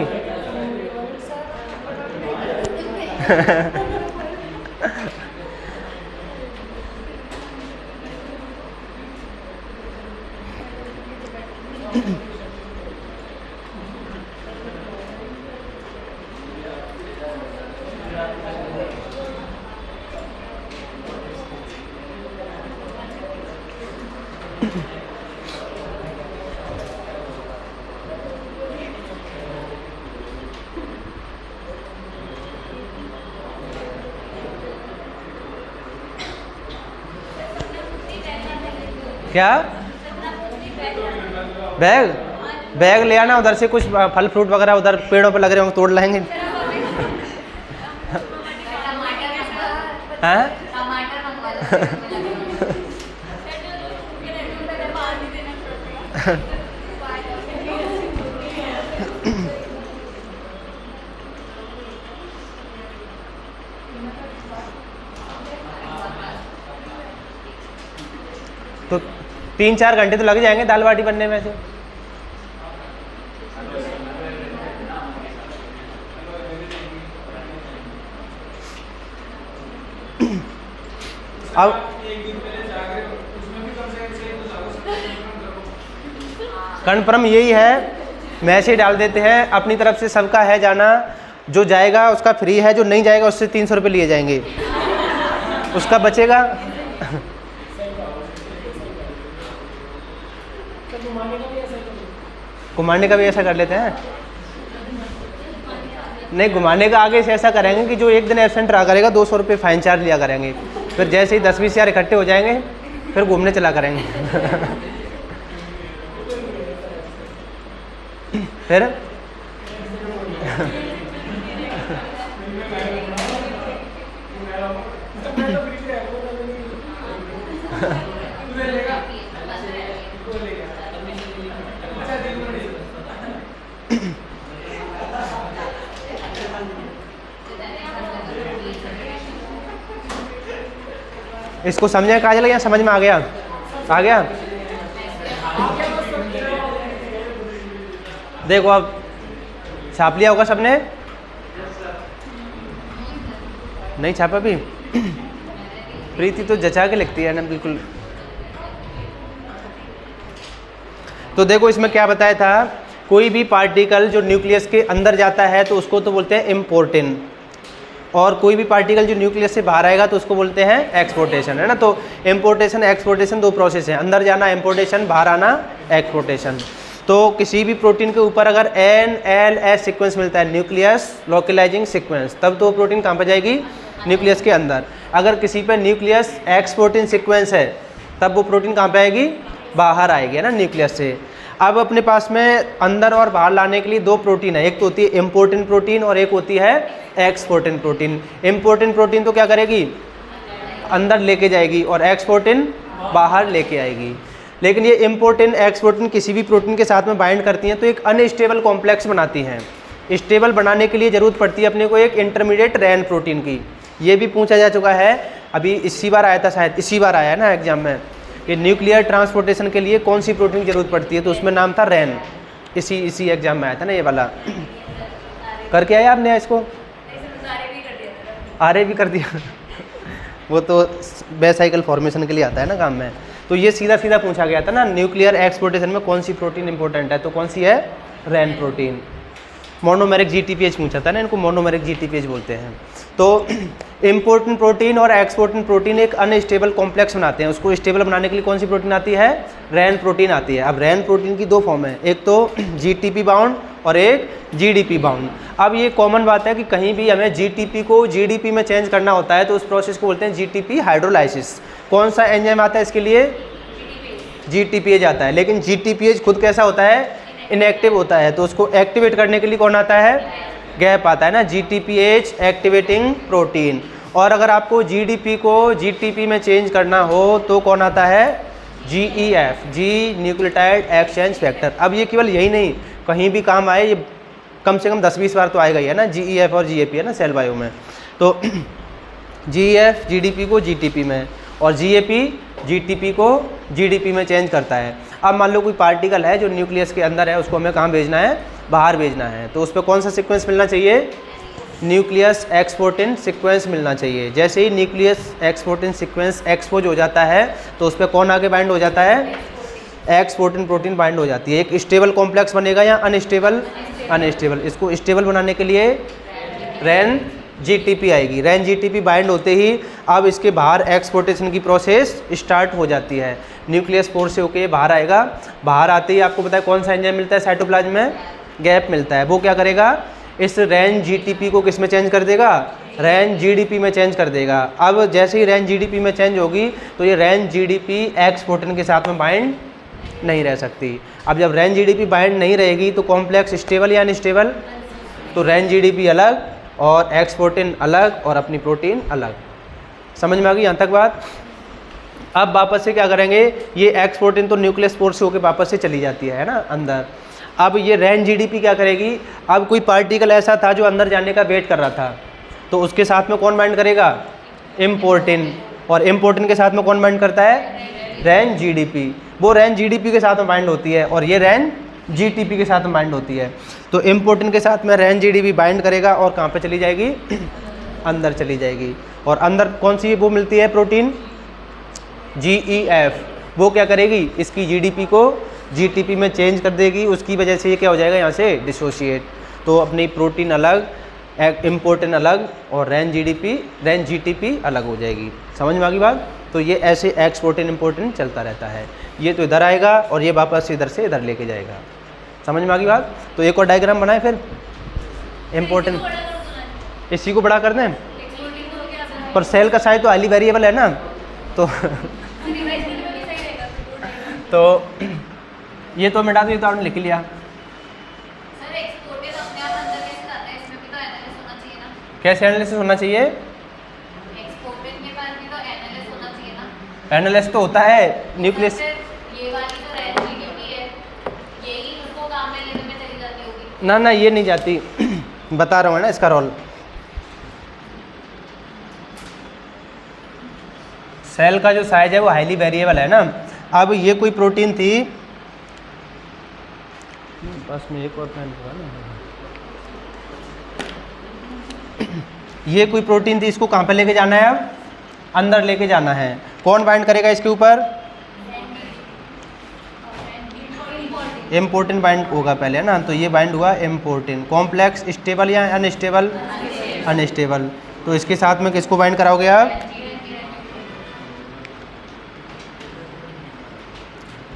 क्या बैग बैग ले आना, उधर से कुछ फल फ्रूट वगैरह उधर पेड़ों पे लग रहे होंगे, तोड़ लाएंगे। हाँ टमाटर मंगवा लो। तो 3-4 घंटे तो लग जाएंगे दाल बाटी बनने में से। अब कन्फर्म यही है, मैसेज डाल देते हैं अपनी तरफ से, सबका है जाना, जो जाएगा उसका फ्री है, जो नहीं जाएगा उससे 300 रुपये लिए जाएंगे, उसका बचेगा। घुमाने का भी ऐसा कर लेते हैं, नहीं घुमाने का आगे से ऐसा करेंगे कि जो एक दिन एब्सेंट रहा करेगा 200 रुपये फाइन चार्ज लिया करेंगे, फिर जैसे ही 10-20 हज़ार इकट्ठे हो जाएंगे फिर घूमने चला करेंगे। फिर इसको समझे काजल, या समझ में आ गया? आ गया? देखो अब छाप लिया होगा सबने, नहीं छापा भी? प्रीति तो जचा के लिखती है ना बिल्कुल। तो देखो इसमें क्या बताया था, कोई भी पार्टिकल जो न्यूक्लियस के अंदर जाता है तो उसको तो बोलते हैं इम्पोर्टेन, और कोई भी पार्टिकल जो न्यूक्लियस से बाहर आएगा तो उसको बोलते हैं एक्सपोर्टेशन, है ना। तो इम्पोर्टेशन एक्सपोर्टेशन 2 प्रोसेस है, अंदर जाना इम्पोर्टेशन, बाहर आना एक्सपोर्टेशन। तो किसी भी प्रोटीन के ऊपर अगर NLS सीक्वेंस मिलता है, न्यूक्लियस लोकलाइजिंग सीक्वेंस, तब तो प्रोटीन कहाँ पर जाएगी? न्यूक्लियस के अंदर। अगर किसी पे न्यूक्लियस एक्सपोर्टिंग सीक्वेंस है तब वो प्रोटीन कहाँ पे आएगी? बाहर आएगी, है ना, न्यूक्लियस से। अब अपने पास में अंदर और बाहर लाने के लिए 2 प्रोटीन है, एक तो होती है इम्पोर्टेंट प्रोटीन और एक होती है एक्सपोर्टेंट प्रोटीन। इम्पोर्टेंट प्रोटीन तो क्या करेगी? अंदर लेके जाएगी, और एक्सपोर्टेंट बाहर लेके आएगी। लेकिन ये इम्पोर्टेंट एक्सपोर्टेंट किसी भी प्रोटीन के साथ में बाइंड करती हैं तो एक अनस्टेबल कॉम्प्लेक्स बनाती हैं। स्टेबल बनाने के लिए ज़रूरत पड़ती है अपने को एक इंटरमीडिएट रैन प्रोटीन की। ये भी पूछा जा चुका है, अभी इसी बार आया था, शायद इसी बार आया है ना एग्जाम में, कि न्यूक्लियर ट्रांसपोर्टेशन के लिए कौन सी प्रोटीन की जरूरत पड़ती है, तो उसमें नाम था रैन। इसी एग्जाम में आया था ना ये वाला। करके आया आपने इसको? आरे भी कर दिया। वो तो बेसाइकिल फॉर्मेशन के लिए आता है ना काम में। तो ये सीधा सीधा पूछा गया था ना, न्यूक्लियर एक्सपोर्टेशन में कौन सी प्रोटीन इंपॉर्टेंट है, तो कौन सी है? रैन प्रोटीन। मोनोमेरिक GTPH पूछा था ना, इनको मोनोमेरिक GTPH बोलते हैं। तो इम्पोर्टेंट प्रोटीन और एक्सपोर्टेंट प्रोटीन एक अनस्टेबल कॉम्प्लेक्स बनाते हैं, उसको स्टेबल बनाने के लिए कौन सी प्रोटीन आती है? रैन प्रोटीन आती है। अब रैन प्रोटीन की 2 फॉर्म है, एक तो GTP बाउंड और एक GDP बाउंड। अब ये कॉमन बात है कि कहीं भी हमें GTP को GDP में चेंज करना होता है तो उस प्रोसेस को बोलते हैं GTP हाइड्रोलाइसिस। कौन सा एंजाइम आता है इसके लिए? GTPase आता है। लेकिन GTPase खुद कैसा होता है? इनएक्टिव होता है, तो उसको एक्टिवेट करने के लिए कौन आता है? गैप आता है ना, GTPase एक्टिवेटिंग प्रोटीन। और अगर आपको GDP को GTP में चेंज करना हो तो कौन आता है? GEF, जी न्यूक्लियोटाइड एक्सचेंज फैक्टर। अब ये केवल यही नहीं, कहीं भी काम आए, ये कम से कम 10-20 बार तो आएगा ही, है ना, GEF और GAP, है ना, सेल बायो में। तो GEF GDP को GTP में, और GAP GTP को GDP में चेंज करता है। अब मान लो कोई पार्टिकल है जो न्यूक्लियस के अंदर है, उसको हमें कहाँ भेजना है? बाहर भेजना है, तो उस पर कौन सा सीक्वेंस मिलना चाहिए? न्यूक्लियस एक्सपोर्टिन सीक्वेंस मिलना चाहिए। जैसे ही न्यूक्लियस एक्सपोर्टिन सीक्वेंस एक्सपोज हो जाता है तो उस पर कौन आगे बाइंड हो जाता है? एक्सपोर्टिन प्रोटीन बाइंड हो जाती है। एक स्टेबल कॉम्प्लेक्स बनेगा या अनस्टेबल? अनस्टेबल। इसको स्टेबल बनाने के लिए रेन जीटीपी आएगी। रेन जीटीपी बाइंड होते ही अब इसके बाहर एक्सपोर्टेशन की प्रोसेस स्टार्ट हो जाती है। न्यूक्लियस पोर से होके बाहर आएगा। बाहर आते ही आपको पता है कौन सा एंजाइम मिलता है साइटोप्लाज्म में? गैप मिलता है। वो क्या करेगा? इस रेन जीटीपी को किस में चेंज कर देगा? रेन जीडीपी में चेंज कर देगा। अब जैसे ही रेन जीडीपी में चेंज होगी तो ये रेन जीडीपी एक्सपोर्टिन के साथ में बाइंड नहीं रह सकती। अब जब रेन जीडीपी बाइंड नहीं रहेगी तो कॉम्प्लेक्स स्टेबल या अनस्टेबल? तो रेन जीडीपी अलग और एक्सपोर्टिन अलग और अपनी प्रोटीन अलग। समझ में आ गई यहाँ तक बात? अब वापस से क्या करेंगे? ये एक्सपोर्टिन तो न्यूक्लियस पोर से होकर वापस से चली जाती है ना अंदर। अब ये रेन जीडीपी क्या करेगी? अब कोई पार्टिकल ऐसा था जो अंदर जाने का वेट कर रहा था तो उसके साथ में कौन बाइंड करेगा? इम्पोर्टिन। और इम्पोर्टिन के साथ में कौन बाइंड करता है? Rain GDP. वो रेन जीडीपी के साथ में बाइंड होती है और ये रेन जीटीपी के साथ में बाइंड होती है। तो इम्पोर्टिन के साथ में रेन जीडीपी बाइंड करेगा और कहाँ पे चली जाएगी? अंदर चली जाएगी। और अंदर कौन सी वो मिलती है प्रोटीन? GEF। वो क्या करेगी? इसकी जीडीपी को जीटीपी में चेंज कर देगी। उसकी वजह से ये क्या हो जाएगा? यहाँ से डिसोशिएट। तो अपनी प्रोटीन अलग, इम्पोर्टिन अलग और रेन जीटीपी अलग हो जाएगी। समझ में आ गई बात? तो ये ऐसे एक्सपोर्टिन इम्पोर्टिन चलता रहता है। ये तो इधर आएगा और ये वापस इधर से इधर लेके जाएगा। समझ में आ गई बात? तो एक और डायग्राम बनाए फिर इम्पोर्टिन। इसी को बड़ा कर दें पर सेल का साइज तो हाईली वेरिएबल है ना तो ये तो मिटा दो। ये तो आपने लिख लिया। सर एक्सपोर्टेड अपने आप अंदर कैसे जाता है? इसमें भी तो एनालिसिस होना चाहिए ना। कैसे एनालिसिस होना चाहिए? एक्सपोर्टेड के पास भी तो एनालिसिस होना चाहिए ना। एनालिसिस तो होता है न्यूक्लियस। ये वाली तो रेन जीडीपी है, यही उसको काम में लेने में चली जाती होगी। ना ना ये नहीं जाती बता रहा हूँ ना इसका रोल। सेल का जो साइज है वो हाईली वेरिएबल है ना। अब ये कोई प्रोटीन थी, बस में एक और पेन होगा ना। ये कोई प्रोटीन थी, इसको कहाँ पे लेके जाना है? अब अंदर लेके जाना है। कौन बाइंड करेगा इसके ऊपर? इम्पोर्टिन बाइंड होगा पहले ना। तो ये बाइंड हुआ इम्पोर्टिन। कॉम्प्लेक्स स्टेबल या अनस्टेबल? अनस्टेबल। तो इसके साथ में किसको बाइंड कराओगे आप?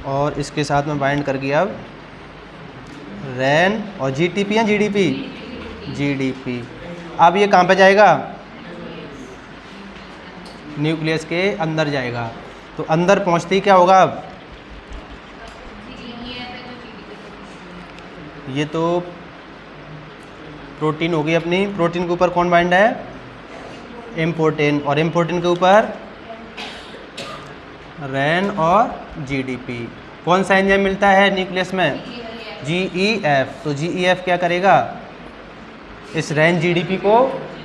और इसके साथ में बाइंड कर गया अब रेन और जीटीपी या जीडीपी? जीडीपी। अब ये कहाँ पे जाएगा? न्यूक्लियस के अंदर जाएगा। तो अंदर पहुँचते ही क्या होगा? अब ये तो प्रोटीन होगी अपनी। प्रोटीन के ऊपर कौन बाइंड है? इम्पोर्टिन। और इम्पोर्टिन के ऊपर रेन और जीडीपी। कौन सा एंजाइम मिलता है न्यूक्लियस में? GEF। तो GEF क्या करेगा? इस रेन जीडीपी को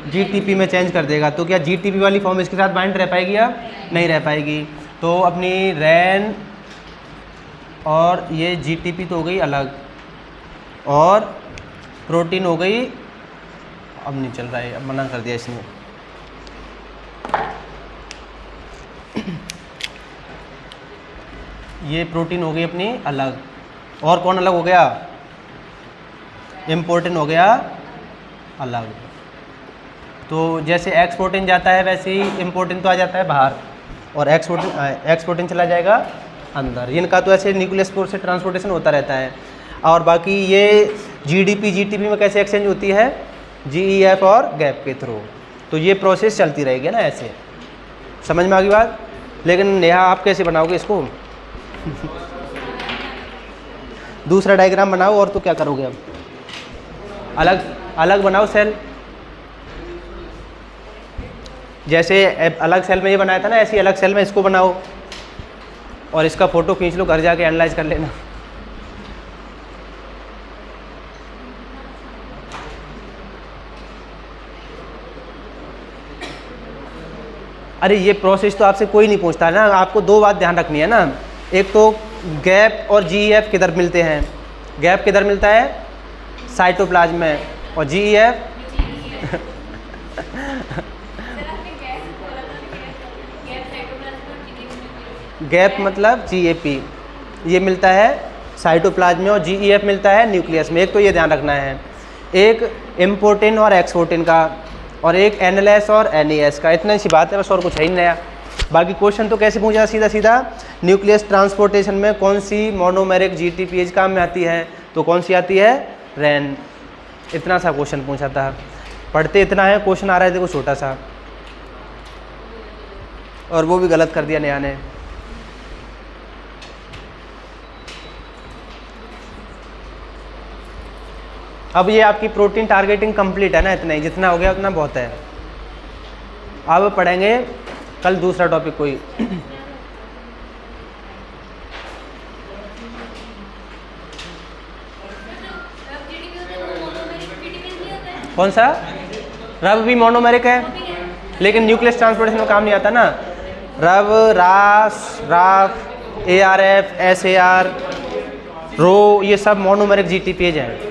जीटीपी में चेंज कर देगा। तो क्या जीटीपी वाली फॉर्म इसके साथ बाइंड रह पाएगी? अब नहीं रह पाएगी। तो अपनी रेन और ये जीटीपी तो हो गई अलग और प्रोटीन हो गई। अब नहीं चल रहा है, अब मना कर दिया इसने। ये प्रोटीन हो गई अपनी अलग। और कौन अलग हो गया? इम्पोर्टिन हो गया अलग। तो जैसे एक्सपोर्टिन जाता है वैसे ही इम्पोर्टिन तो आ जाता है बाहर और एक्सपोर्टिन चला जाएगा अंदर। इनका तो ऐसे न्यूक्लियस पोर से ट्रांसपोर्टेशन होता रहता है। और बाकी ये जीडीपी जीटीपी में कैसे एक्सचेंज होती है? GEF और गैप के थ्रू। तो ये प्रोसेस चलती रहेगी ना ऐसे। समझ में आ गई बात? लेकिन नेहा आप कैसे बनाओगे इसको? दूसरा डायग्राम बनाओ। और तो क्या करोगे अब? अलग अलग बनाओ सेल। जैसे अलग सेल में ये बनाया था ना, ऐसी अलग सेल में इसको बनाओ और इसका फ़ोटो खींच लो, घर जाके एनालाइज कर लेना। अरे ये प्रोसेस तो आपसे कोई नहीं पूछता है ना। आपको दो बात ध्यान रखनी है ना। एक तो गैप और GEF किधर मिलते हैं? गैप किधर मिलता है? साइटोप्लाज्म में। और GEF गैप मतलब GAP, ये मिलता है साइटोप्लाज्म में और GEF मिलता है न्यूक्लियस में। एक तो ये ध्यान रखना है, एक इम्पोर्टिन और एक्सपोर्टिन का, और एक NLS और NES का। इतना सी बात है बस, और कुछ है ही नया। बाकी क्वेश्चन तो कैसे पूछा, सीधा सीधा न्यूक्लियस ट्रांसपोर्टेशन में कौन सी मोनोमेरिक GTPase काम में आती है, तो कौन सी आती है, RAN। इतना सा क्वेश्चन पूछा था, पढ़ते इतना है, क्वेश्चन आ रहा है देखो छोटा सा, और वो भी गलत कर दिया नया ने। अब ये आपकी प्रोटीन टारगेटिंग कंप्लीट है ना, इतना ही, जितना हो गया उतना बहुत है। अब पढ़ेंगे कल दूसरा टॉपिक कोई। कौन सा, रब भी मोनोमेरिक है, लेकिन न्यूक्लियस ट्रांसपोर्टेशन में काम नहीं आता ना। रब, रास, राफ, ARF, SAR, रो, ये सब मोनोमेरिक GTPase हैं।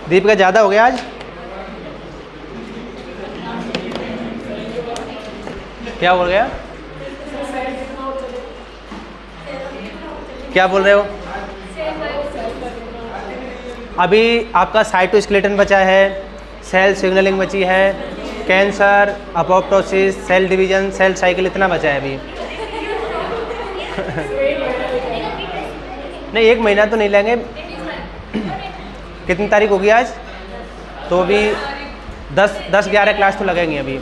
दीपिका ज़्यादा हो गया आज, क्या बोल गया, क्या बोल रहे हो? अभी आपका साइटोस्केलेटन बचा है, सेल सिग्नलिंग बची है, cancer, apoptosis, cell division, cell cycle, इतना बचा है अभी। नहीं, 1 महीना तो नहीं लेंगे। कितनी तारीख होगी आज, तो अभी 10-11 क्लास तो लगेंगी अभी।